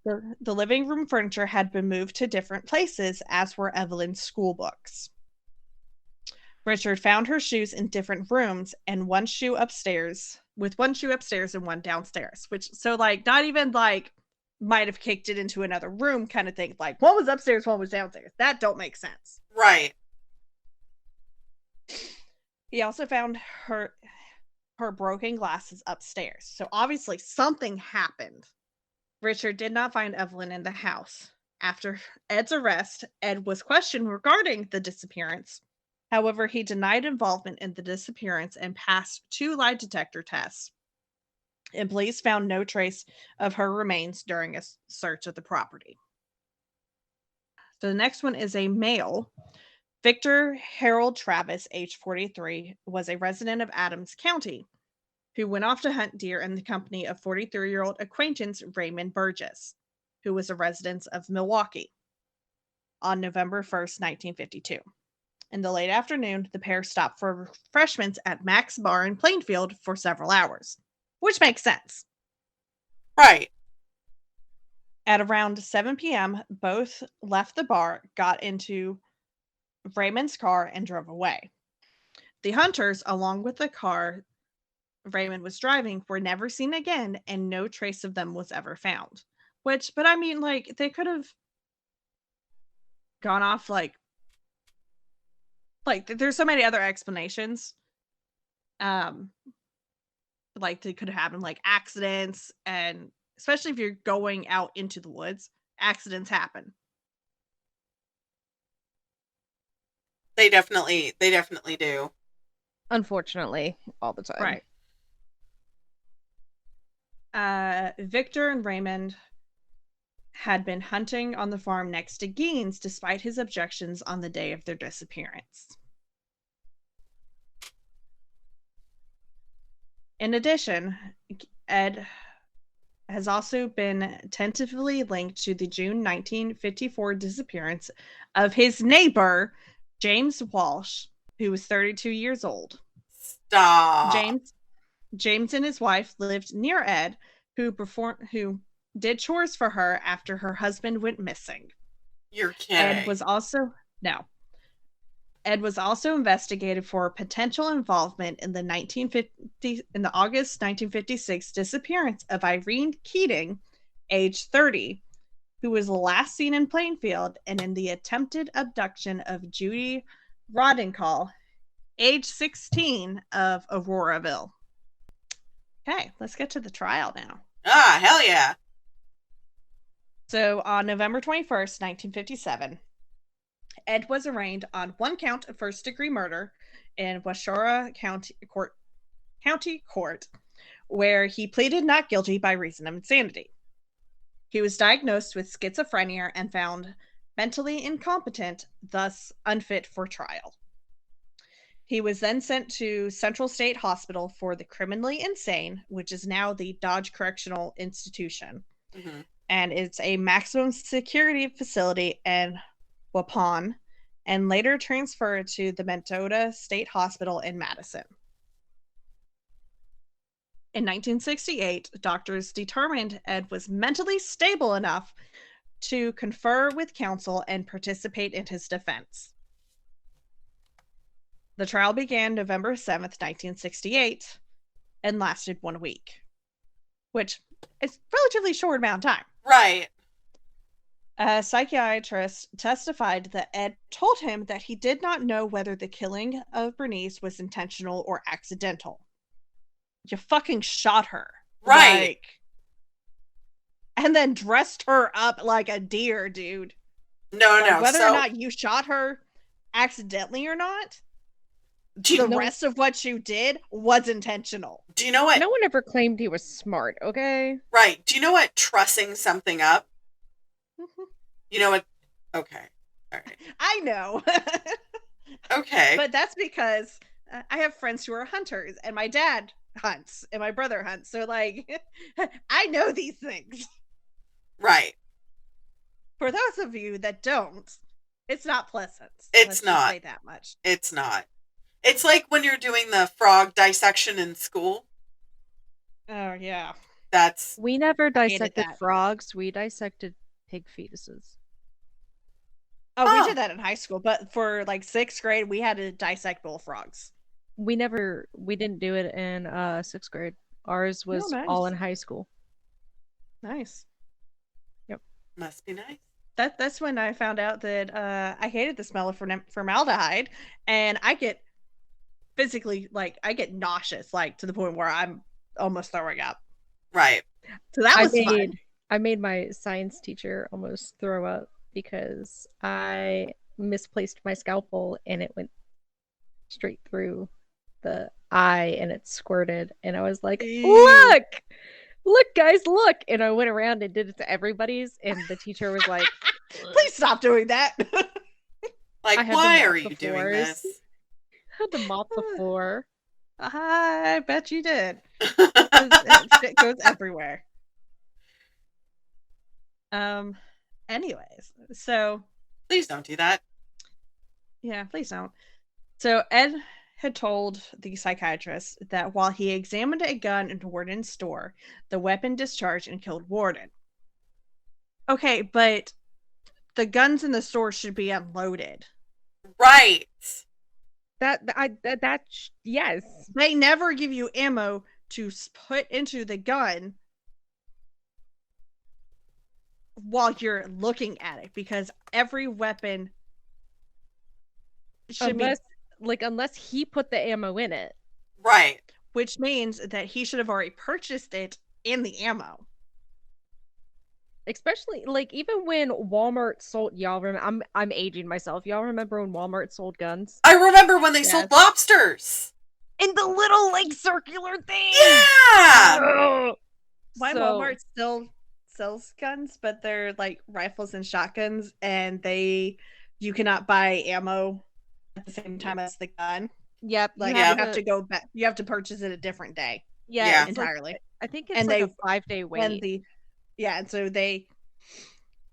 The living room furniture had been moved to different places, as were Evelyn's school books. Richard found her shoes in different rooms and one shoe upstairs and one downstairs, which, so like, not even like might have kicked it into another room kind of thing. Like, one was upstairs, one was downstairs. That don't make sense. Right. He also found her broken glasses upstairs. So obviously something happened. Richard did not find Evelyn in the house. After Ed's arrest, Ed was questioned regarding the disappearance. However, he denied involvement in the disappearance and passed 2 lie detector tests. And police found no trace of her remains during a search of the property. So the next one is a male. Victor Harold Travis, age 43, was a resident of Adams County who went off to hunt deer in the company of 43-year-old acquaintance Raymond Burgess, who was a resident of Milwaukee, on November 1st, 1952. In the late afternoon, the pair stopped for refreshments at Mac's Bar in Plainfield for several hours, which makes sense. Right. At around 7 p.m., both left the bar, got into Raymond's car, and drove away. The hunters, along with the car Raymond was driving, were never seen again, and no trace of them was ever found. But I mean, like, they could have gone off, like, there's so many other explanations. Like, they could have happened, like, accidents, and especially if you're going out into the woods, accidents happen. They definitely do. Unfortunately, all the time. Right. Victor and Raymond had been hunting on the farm next to Gein's despite his objections on the day of their disappearance. In addition, Ed has also been tentatively linked to the June 1954 disappearance of his neighbor, James Walsh, who was 32 years old. Stop. James and his wife lived near Ed, who did chores for her after her husband went missing. You're kidding. Ed was also investigated for potential involvement in the August 1956 disappearance of Irene Keating, age 30, who was last seen in Plainfield, and in the attempted abduction of Judy Rodenkall, age 16, of Auroraville. Okay, let's get to the trial now. Ah, hell yeah. So on November 21st, 1957, Ed was arraigned on one count of first-degree murder in Washora County Court, where he pleaded not guilty by reason of insanity. He was diagnosed with schizophrenia and found mentally incompetent, thus unfit for trial. He was then sent to Central State Hospital for the criminally insane, which is now the Dodge Correctional Institution. Mm-hmm. And it's a maximum security facility in Waupun, and later transferred to the Mendota State Hospital in Madison. In 1968, doctors determined Ed was mentally stable enough to confer with counsel and participate in his defense. The trial began November 7th, 1968, and lasted 1 week, which is a relatively short amount of time. Right. A psychiatrist testified that Ed told him that he did not know whether the killing of Bernice was intentional or accidental. You fucking shot her. Right. And then dressed her up like a deer, dude. No. Whether or not you shot her accidentally or not, the rest of what you did was intentional. Do you know what? No one ever claimed he was smart, okay? Right. Do you know what trussing something up? You know what? Okay. All right. I know. Okay. But that's because I have friends who are hunters, and my dad hunts, and my brother hunts. So, like, I know these things. Right. For those of you that don't, it's not pleasant. It's not. Just say that much. It's not. It's like when you're doing the frog dissection in school. Oh, yeah. We never dissected frogs. We dissected pig fetuses. Oh, we did that in high school, but for like 6th grade, we had to dissect bullfrogs. We didn't do it in 6th grade. Ours was all in high school. Nice. Yep. Must be nice. That's when I found out that I hated the smell of formaldehyde, and I get physically, like, I get nauseous, like, to the point where I'm almost throwing up. Right. So that was fun. I made my science teacher almost throw up because I misplaced my scalpel and it went straight through the eye and it squirted, and I was like, look guys, look, and I went around and did it to everybody's, and the teacher was like, please stop doing that. Like, why are you doing this? I had to mop the floor. I bet you did. It goes everywhere. Anyways, so please don't do that. Yeah, please don't. So Ed had told the psychiatrist that while he examined a gun in Warden's store, the weapon discharged and killed Warden. Okay, but the guns in the store should be unloaded. Right. Yes. They never give you ammo to put into the gun while you're looking at it, because every weapon should unless he put the ammo in it. Right. which means that he should have already purchased it and the ammo. Especially like even when Walmart sold, y'all remember, I'm aging myself. Y'all remember when Walmart sold guns? I remember when they Yes. sold lobsters. In the little like circular thing. Yeah. Ugh. Why So- Walmart still sells guns, but they're like rifles and shotguns, and you cannot buy ammo at the same time as the gun. Yep. Like Yeah. you have to go back. You have to purchase it a different day Yeah. It's like- entirely. I think it's And like they- a 5-day wait. And and so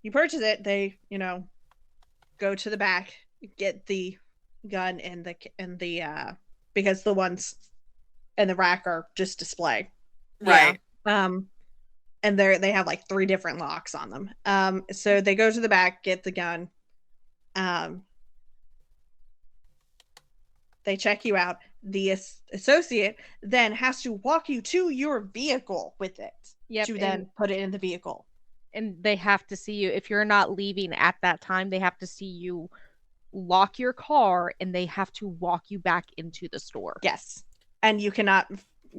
you purchase it. They go to the back, get the gun and the because the ones in the rack are just display. Right. And they have like 3 different locks on them. So they go to the back, get the gun. They check you out. The associate then has to walk you to your vehicle with it Yep, to then put it in the vehicle. and they have to see you. If you're not leaving at that time, they have to see you lock your car and they have to walk you back into the store. Yes. And you cannot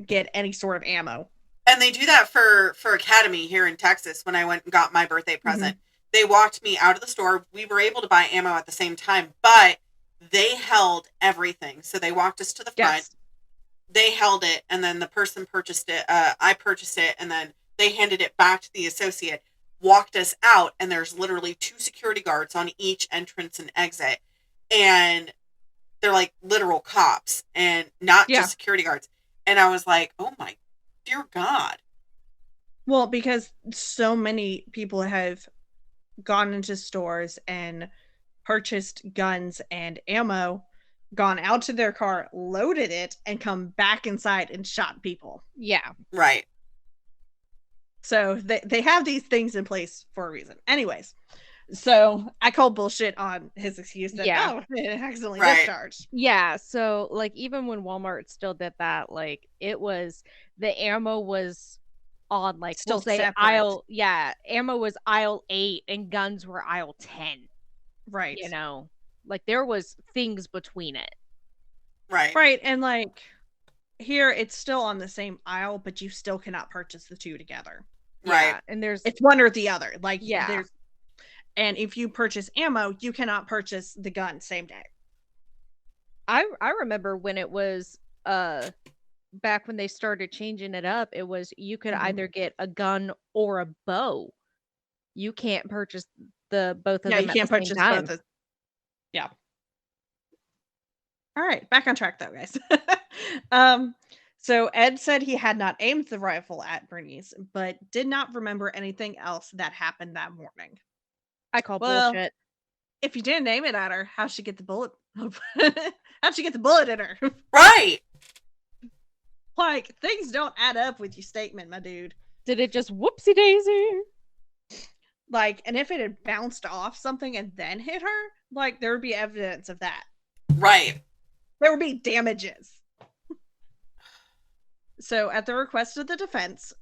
get any sort of ammo. And they do that for Academy here in Texas when I went and got my birthday present. They walked me out of the store. We were able to buy ammo at the same time, but they held everything. So they walked us to the front. Yes. They held it, and then the person purchased it. I purchased it, and then they handed it back to the associate, walked us out, and there's literally 2 security guards on each entrance and exit. And they're like literal cops and not Yeah. just security guards. And I was like, oh my dear God. Well, because so many people have gone into stores and purchased guns and ammo, gone out to their car, loaded it, and come back inside and shot people. Yeah. Right. So they have these things in place for a reason. Anyways, so I call bullshit on his excuse that it accidentally Right. discharged. Yeah, so like even when Walmart still did that, like it was the ammo was on like Still we'll say separate. ammo was aisle 8 and guns were aisle 10, Right. you know. Like there was things between it. Right. Right. And like here it's still on the same aisle, but you still cannot purchase the 2 together. Right. Yeah, and there's It's one or the other. Like Yeah. and if you purchase ammo, you cannot purchase the gun same day. I remember when it was back when they started changing it up, it was you could Mhm. either get a gun or a bow. You can't purchase both of Yeah, them you at can't the same purchase time. both. Yeah. All right, back on track though, guys. So Ed said he had not aimed the rifle at Bernice, but did not remember anything else that happened that morning. I call Well, bullshit. If you didn't aim it at her, how'd she get the bullet? How'd she get the bullet in her? Right. Like, things don't add up with your statement, my dude. Did it just whoopsie daisy? Like, and if it had bounced off something and then hit her, like, there would be evidence of that. Right. There would be damages. So, at the request of the defense,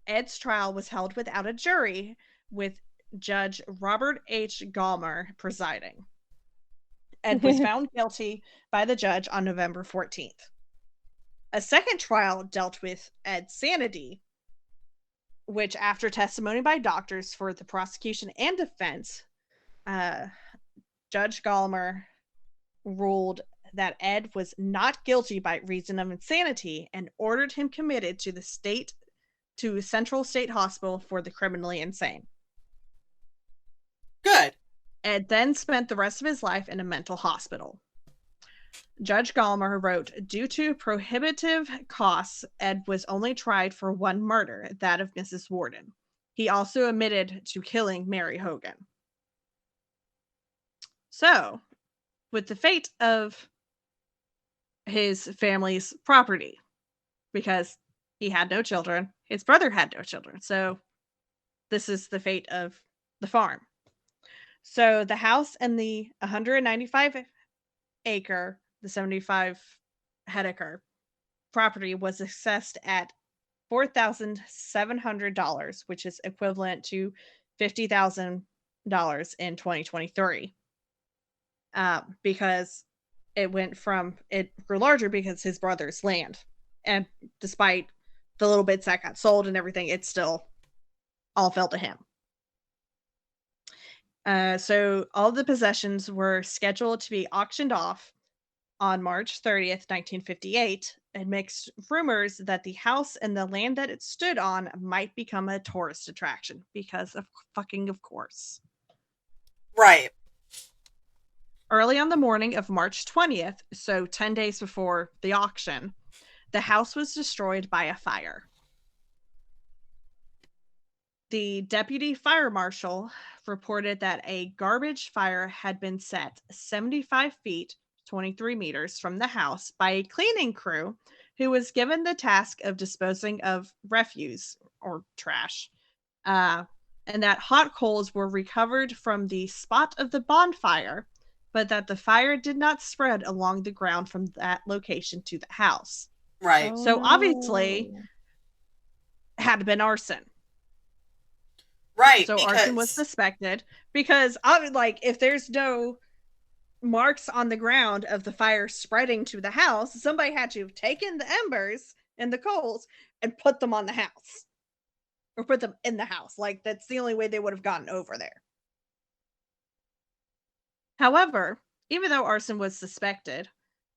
Ed's trial was held without a jury, with Judge Robert H. Gallmer presiding. Ed was found guilty by the judge on November 14th. A second trial dealt with Ed's sanity, which, after testimony by doctors for the prosecution and defense, Judge Gallmer ruled that Ed was not guilty by reason of insanity and ordered him committed to Central State Hospital for the criminally insane. Good. Ed then spent the rest of his life in a mental hospital. Judge Gallmer wrote, due to prohibitive costs, Ed was only tried for one murder, that of Mrs. Warden. He also admitted to killing Mary Hogan. So, with the fate of his family's property because he had no children. His brother had no children. So this is the fate of the farm. So the house and the 195 acre, the 75 hectare property was assessed at $4,700, which is equivalent to $50,000 in 2023. Because it grew larger because his brother's land. And despite the little bits that got sold and everything, it still all fell to him. So all the possessions were scheduled to be auctioned off on March 30th, 1958, amidst rumors that the house and the land that it stood on might become a tourist attraction because of course. Right. Early on the morning of March 20th, so 10 days before the auction, the house was destroyed by a fire. The deputy fire marshal reported that a garbage fire had been set 75 feet, 23 meters from the house by a cleaning crew who was given the task of disposing of refuse or trash. And that hot coals were recovered from the spot of the bonfire, but that the fire did not spread along the ground from that location to the house. Right. So obviously, it had been arson. Right. So arson was suspected because, if there's no marks on the ground of the fire spreading to the house, somebody had to have taken the embers and the coals and put them on the house. Or put them in the house. That's the only way they would have gotten over there. However, even though arson was suspected,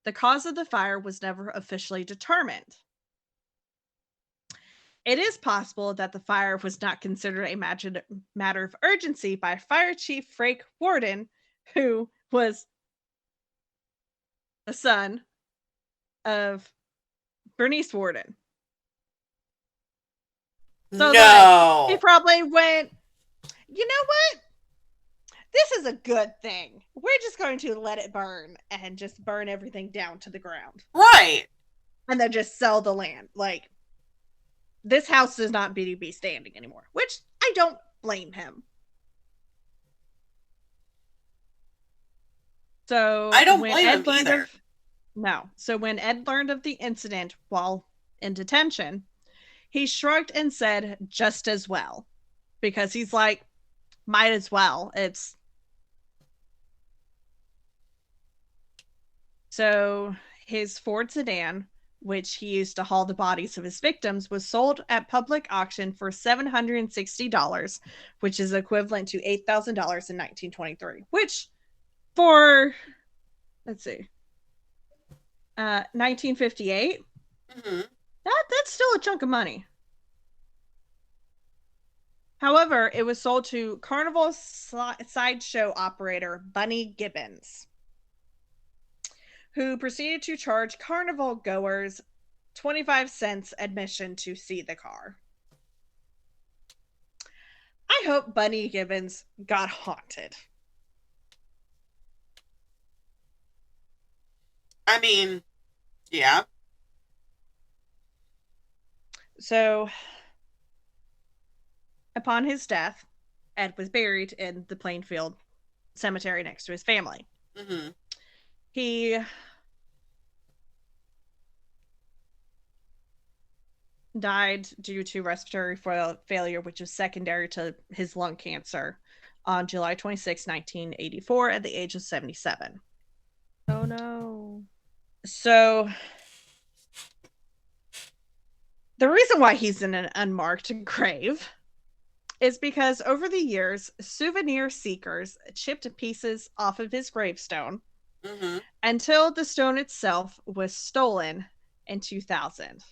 the cause of the fire was never officially determined. It is possible that the fire was not considered a matter of urgency by Fire Chief Frank Warden, who was the son of Bernice Warden. So no. He probably went, you know what? This is a good thing. We're just going to let it burn and just burn everything down to the ground. Right. And then just sell the land. This house does not need to be standing anymore, which I don't blame him. So I don't blame him either. So when Ed learned of the incident while in detention, he shrugged and said, just as well. Because he's like, might as well. So his Ford sedan, which he used to haul the bodies of his victims, was sold at public auction for $760, which is equivalent to $8,000 in 1923. Which, for, 1958, that's still a chunk of money. However, it was sold to carnival sideshow operator Bunny Gibbons, who proceeded to charge carnival goers 25 cents admission to see the car. I hope Bunny Gibbons got haunted. I mean, yeah. So, upon his death, Ed was buried in the Plainfield cemetery next to his family. Mm-hmm. He died due to respiratory failure, which was secondary to his lung cancer, on July 26, 1984, at the age of 77. Oh, no. So, the reason why he's in an unmarked grave is because over the years, souvenir seekers chipped pieces off of his gravestone until the stone itself was stolen in 2000.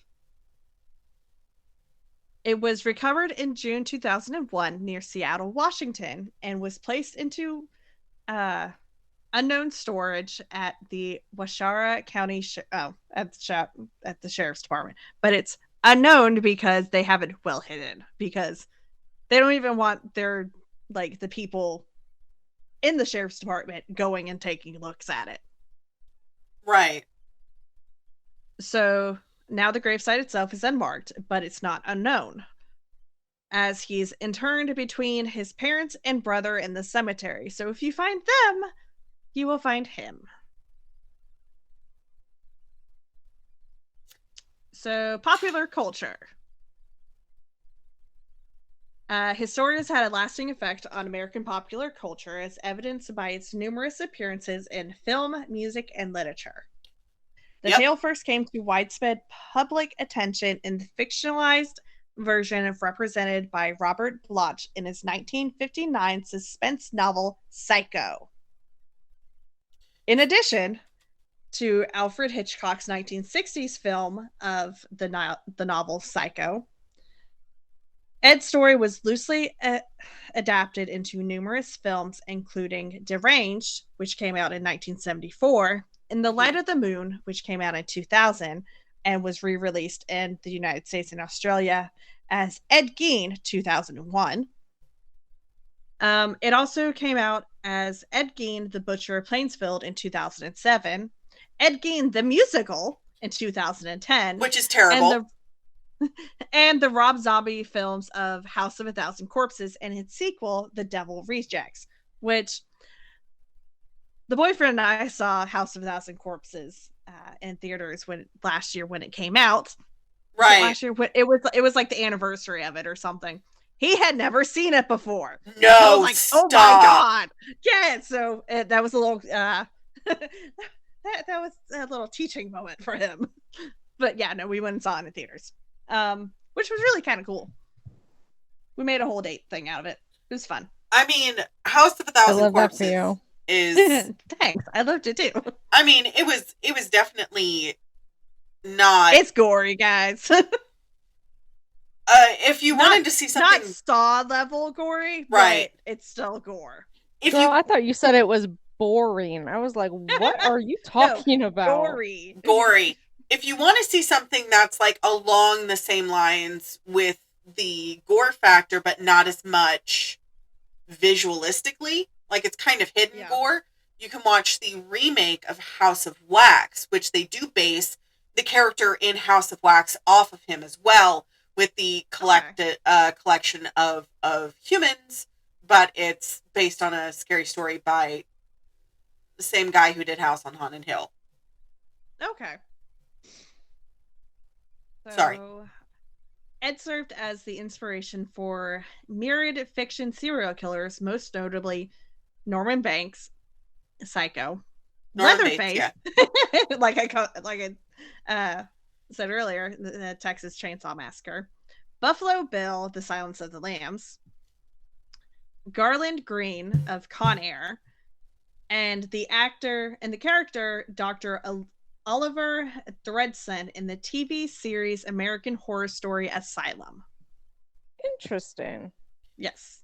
It was recovered in June 2001 near Seattle, Washington, and was placed into unknown storage at the Washara County at the Sheriff's Department. But it's unknown because they have it well hidden, because they don't even want their the people in the Sheriff's Department going and taking looks at it. Right. So now the gravesite itself is unmarked, but it's not unknown, as he's interned between his parents and brother in the cemetery. So if you find them, you will find him. So, popular culture. His story has had a lasting effect on American popular culture, as evidenced by its numerous appearances in film, music, and literature. The tale first came to widespread public attention in the fictionalized version represented by Robert Bloch in his 1959 suspense novel Psycho. In addition to Alfred Hitchcock's 1960s film of the novel Psycho, Ed's story was loosely adapted into numerous films, including Deranged, which came out in 1974, In the Light of the Moon, which came out in 2000 and was re-released in the United States and Australia as Ed Gein 2001. It also came out as Ed Gein, the Butcher of Plainfield in 2007, Ed Gein, the musical in 2010, which is terrible, and the Rob Zombie films of House of a Thousand Corpses and its sequel, The Devil Rejects, which the boyfriend and I saw House of a Thousand Corpses in theaters last year when it came out. Right. So last year, it was like the anniversary of it or something. He had never seen it before. No, I was like, stop. Oh my god, yeah. So that was a little that was a little teaching moment for him. But yeah, no, we went and saw it in the theaters, which was really kind of cool. We made a whole date thing out of it. It was fun. I mean, House of a Thousand Corpses is thanks. I loved it too. I mean, it was definitely not. It's gory, guys. If you wanted to see something, not Saw level gory, right? It's still gore. I thought you said it was boring. I was like, what are you talking about? Gory. If you want to see something that's like along the same lines with the gore factor, but not as much visualistically, like it's kind of hidden gore, you can watch the remake of House of Wax, which they do base the character in House of Wax off of him as well, with the collection of humans, but it's based on a scary story by the same guy who did House on Haunted Hill. Okay. Sorry. Ed served as the inspiration for myriad fiction serial killers, most notably Norman Banks, Psycho, Leatherface, like I said earlier, the Texas Chainsaw Massacre, Buffalo Bill, The Silence of the Lambs, Garland Green of Con Air, and the character Dr. Oliver Thredson in the TV series American Horror Story Asylum. Interesting. Yes.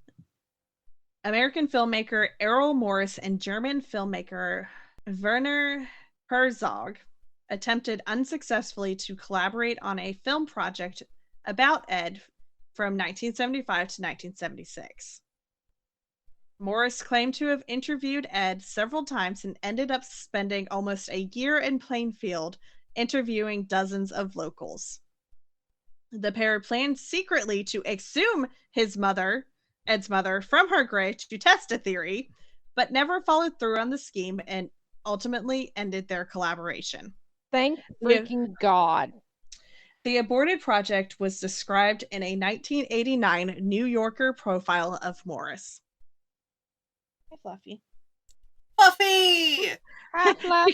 American filmmaker Errol Morris and German filmmaker Werner Herzog attempted unsuccessfully to collaborate on a film project about Ed from 1975 to 1976. Morris claimed to have interviewed Ed several times and ended up spending almost a year in Plainfield interviewing dozens of locals. The pair planned secretly to exhume Ed's mother, from her grave to test a theory, but never followed through on the scheme and ultimately ended their collaboration. Thank freaking God. The aborted project was described in a 1989 New Yorker profile of Morris. Hi, Fluffy. Fluffy! Hi, Fluffy!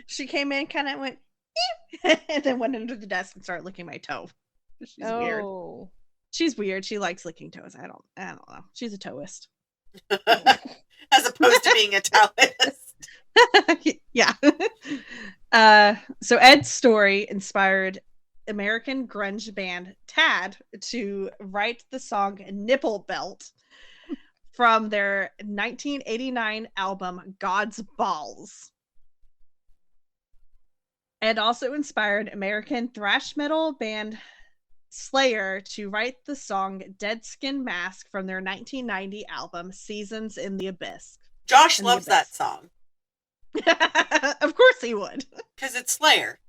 She came in, kind of went, and then went under the desk and started licking my toe. She's weird. She's weird. She likes licking toes. I don't know. She's a toeist. As opposed to being a taoist. Yeah. So Ed's story inspired American grunge band Tad to write the song Nipple Belt from their 1989 album God's Balls. Ed also inspired American thrash metal band Slayer to write the song Dead Skin Mask from their 1990 album Seasons in the Abyss. Josh loves that song. Of course he would. Because it's Slayer.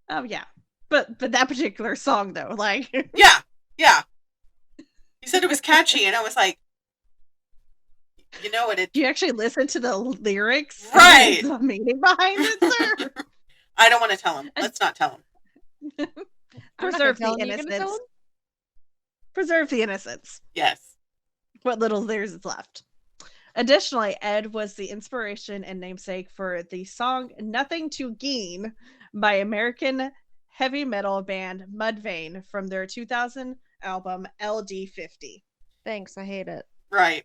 Oh yeah, but that particular song though, like Yeah, yeah. You said it was catchy, and I was like, you know what? you actually listen to the lyrics, Right. and the meaning behind it, sir. I don't want to tell him. Let's not tell him. I'm not Preserve gonna the tell him. You gonna tell innocence. him? Preserve the innocence. Yes. What little there is left. Additionally, Ed was the inspiration and namesake for the song Nothing to Gain by American heavy metal band Mudvayne from their 2000 album LD50. Thanks, I hate it. Right.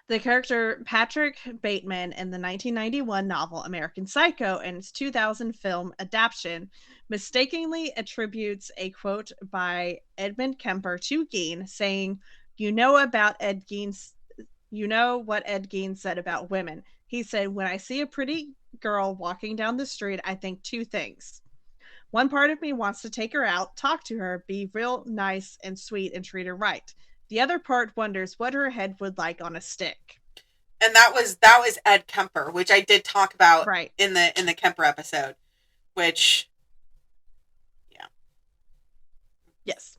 The character Patrick Bateman in the 1991 novel American Psycho and its 2000 film adaptation mistakenly attributes a quote by Edmund Kemper to Gein saying, "You know about Ed Gein's You know what Ed Gein said about women. He said, when I see a pretty girl walking down the street, I think two things. One part of me wants to take her out, talk to her, be real nice and sweet and treat her right. The other part wonders what her head would like on a stick." And that was Ed Kemper, which I did talk about Right. in the Kemper episode, which, yeah. Yes.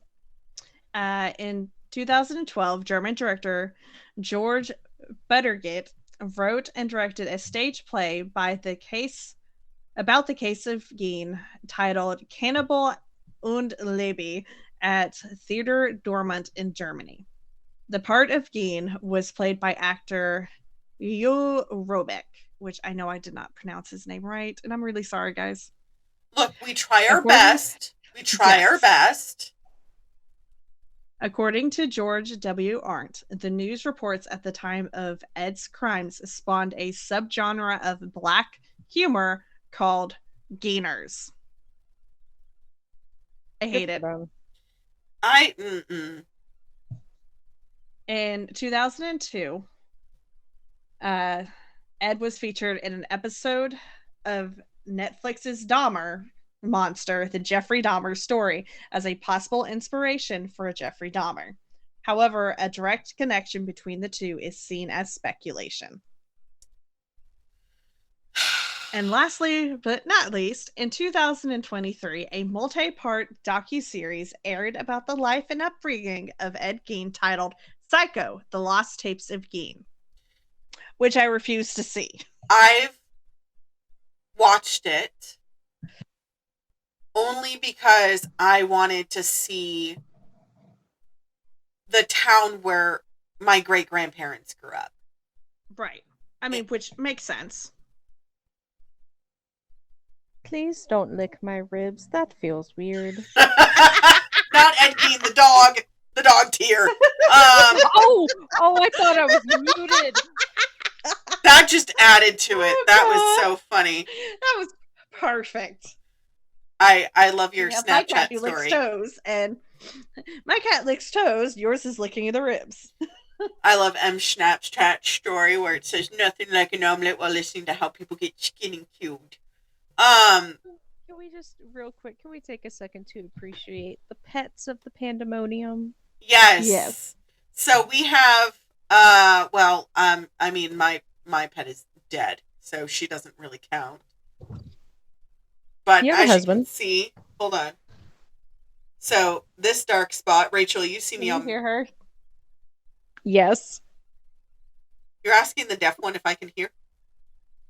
In 2012, German director George Buttergit wrote and directed a stage play about the case of Gein titled Cannibal und Lebe at Theater Dortmund in Germany. The part of Gein was played by actor Jo Robeck, which I know I did not pronounce his name right, and I'm really sorry, guys. Look, we try our best. We try our best. According to George W. Arndt, the news reports at the time of Ed's crimes spawned a subgenre of black humor called Gainers. I hate it. In 2002, Ed was featured in an episode of Netflix's Dahmer monster, the Jeffrey Dahmer story, as a possible inspiration for Jeffrey Dahmer. However, a direct connection between the two is seen as speculation. And lastly, but not least, in 2023, a multi-part docuseries aired about the life and upbringing of Ed Gein titled Psycho, The Lost Tapes of Gein, which I refuse to see. I've watched it only because I wanted to see the town where my great-grandparents grew up. Right. I mean, which makes sense. Please don't lick my ribs. That feels weird. Not Ed Gein, the dog tier. Oh, I thought I was muted. That just added to it. That was so funny. That was perfect. I love your Snapchat my cat, story. Licks toes, and my cat licks toes. Yours is licking the ribs. I love Snapchat story where it says nothing like an omelet while listening to how people get skinned and killed. Can we just real quick? Can we take a second to appreciate the pets of the Pandemonium? Yes. So we have. I mean, my pet is dead, so she doesn't really count. But you have as a husband. You can see, hold on. So this dark spot, Rachel, you see me Can on. you hear her? Yes. You're asking the deaf one if I can hear?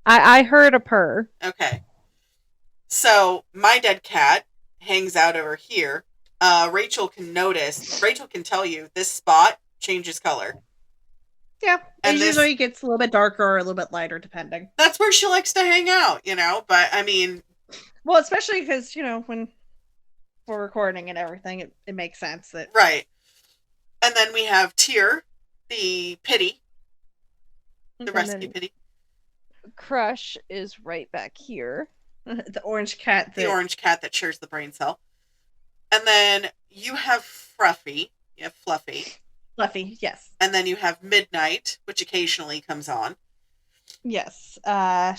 I heard a purr. Okay. So my dead cat hangs out over here. Rachel can tell you this spot changes color. Yeah. And it usually gets a little bit darker or a little bit lighter, depending. That's where she likes to hang out, but I mean. Well, especially because, when we're recording and everything, it makes sense that. Right. And then we have Tyr, the pity. The rescue pity. Crush is right back here. The orange cat. The orange cat that shares the brain cell. And then you have Fluffy. You have Fluffy. Fluffy, yes. And then you have Midnight, which occasionally comes on. Yes.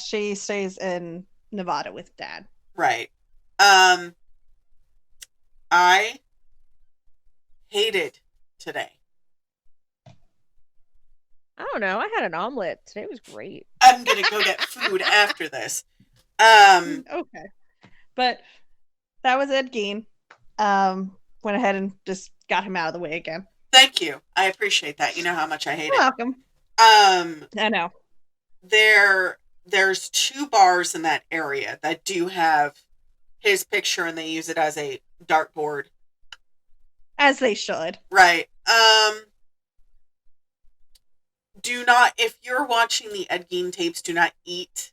She stays in Nevada with Dad. Right. I hated today. I don't know. I had an omelet. Today was great. I'm going to go get food after this. Okay. But that was Ed Gein. Went ahead and just got him out of the way again. Thank you. I appreciate that. You know how much I hate You're welcome. it. I know. There's 2 bars in that area that do have his picture, and they use it as a dartboard. As they should. Right. Do not, if you're watching the Ed Gein tapes, do not eat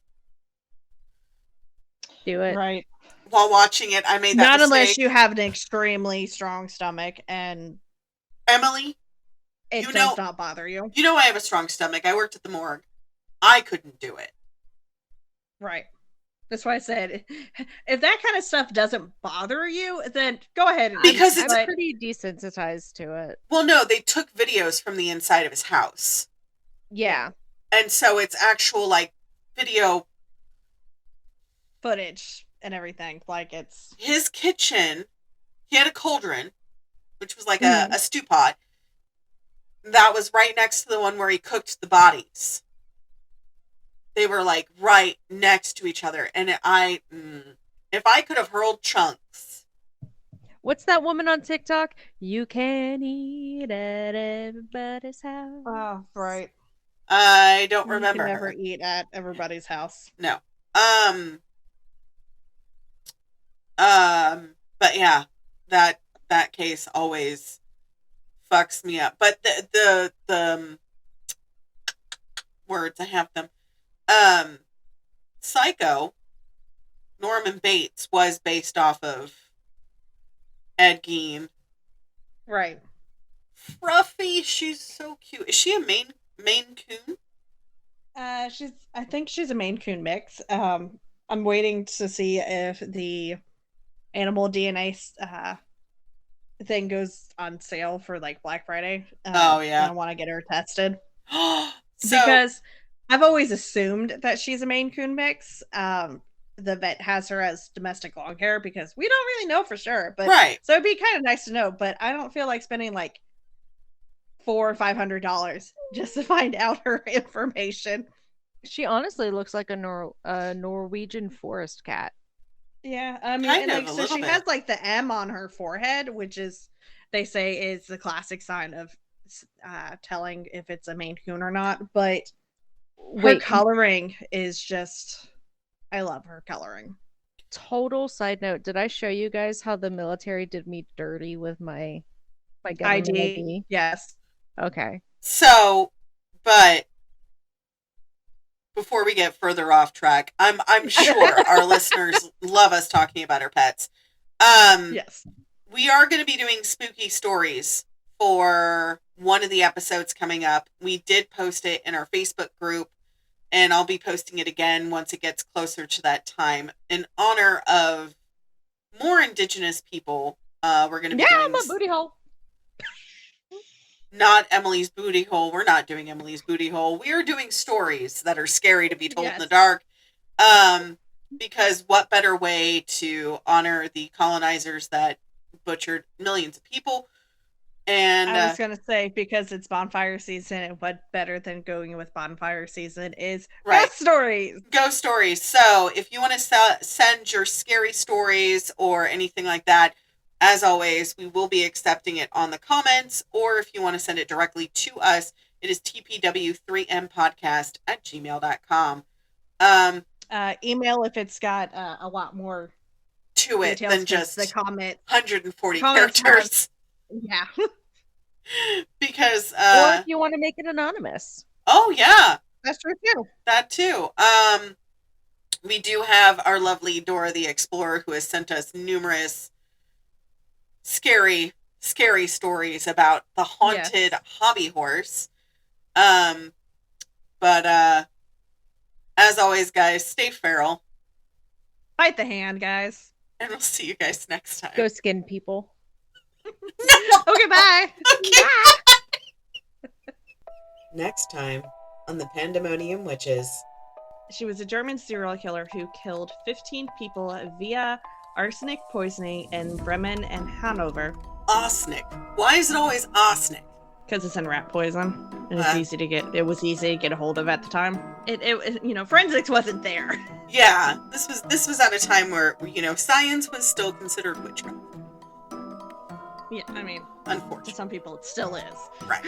Do it. Right. while watching it. I made that Not mistake. unless you have an extremely strong stomach and Emily, it You does know- not bother you. you know I have a strong stomach. I worked at the morgue. I couldn't do it. Right. That's why I said, if that kind of stuff doesn't bother you, then go ahead. And Because eat, it's I'm but- pretty desensitized to it. Well, no, they took videos from the inside of his house. Yeah. And so it's actual, like, video. footage and everything. Like it's His kitchen, he had a cauldron, which was like a stew pot. That was right next to the one where he cooked the bodies. They were like right next to each other. And if I could have hurled chunks. What's that woman on TikTok? You can eat at everybody's house. right. I don't You remember can never her. eat at everybody's house. No. But yeah, that case always fucks me up. But the words, I have them. Psycho, Norman Bates was based off of Ed Gein. Right. Fruffy, she's so cute. Is she a Maine Coon? I think she's a Maine Coon mix. I'm waiting to see if the animal DNA thing goes on sale for like Black Friday. Oh, yeah. I want to get her tested So, because I've always assumed that she's a Maine Coon mix. The vet has her as domestic long hair because we don't really know for sure. But right. so it'd be kind of nice to know. But I don't feel like spending like $400 or $500 just to find out her information. She honestly looks like a Norwegian forest cat. Yeah, I mean, Kind and, of, like, a so little she bit. has like the M on her forehead, which is they say is the classic sign of telling if it's a Maine Coon or not. But her Wait, coloring is just, I love her coloring. total side note. Did I show you guys how the military did me dirty with my government ID? Yes. Okay. So, but before we get further off track, I'm sure our listeners love us talking about our pets. Yes. We are going to be doing spooky stories for one of the episodes coming up. We did post it in our Facebook group, and I'll be posting it again once it gets closer to that time. In honor of more Indigenous people, we're going to be Yeah, doing I'm a booty hole. not Emily's Booty Hole. We're not doing Emily's Booty Hole. We are doing stories that are scary to be told in the Yes. dark. Because what better way to honor the colonizers that butchered millions of people? And I was gonna say because it's bonfire season, and what better than going with bonfire season is Right. ghost stories. ghost stories. So if you want to send your scary stories or anything like that, as always, we will be accepting it on the comments, or if you want to send it directly to us, it is tpw3mpodcast@gmail.com. Email if it's got a lot more To it details than 'cause just the comment. 140 comments characters. Yeah. Because, Or if you want to make it anonymous. oh yeah, That's true too. that too. We do have our lovely Dora the Explorer, who has sent us numerous scary stories about the haunted hobby horse. But as always, guys, stay feral, Bite the hand, guys. and we'll see you guys next time. Go skin people. Okay, bye. Okay. Next time on the Pandemonium Witches. She was a German serial killer who killed 15 people via arsenic poisoning in Bremen and Hanover. Arsenic. Why is it always arsenic? Because it's in rat poison, and it's easy to get. It was easy to get a hold of at the time. It forensics wasn't there. Yeah, this was at a time where science was still considered witchcraft. Yeah, I mean, to Unfortunately, some people it still is. right.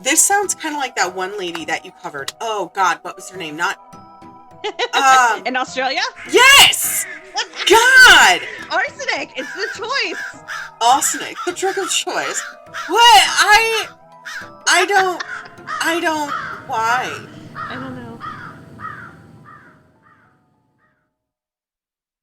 This sounds kind of like that one lady that you covered. Oh God, what was her name? Not. In Australia? Yes. God. Arsenic. It's the choice. Arsenic, the drug of choice. What? I don't. Why? I don't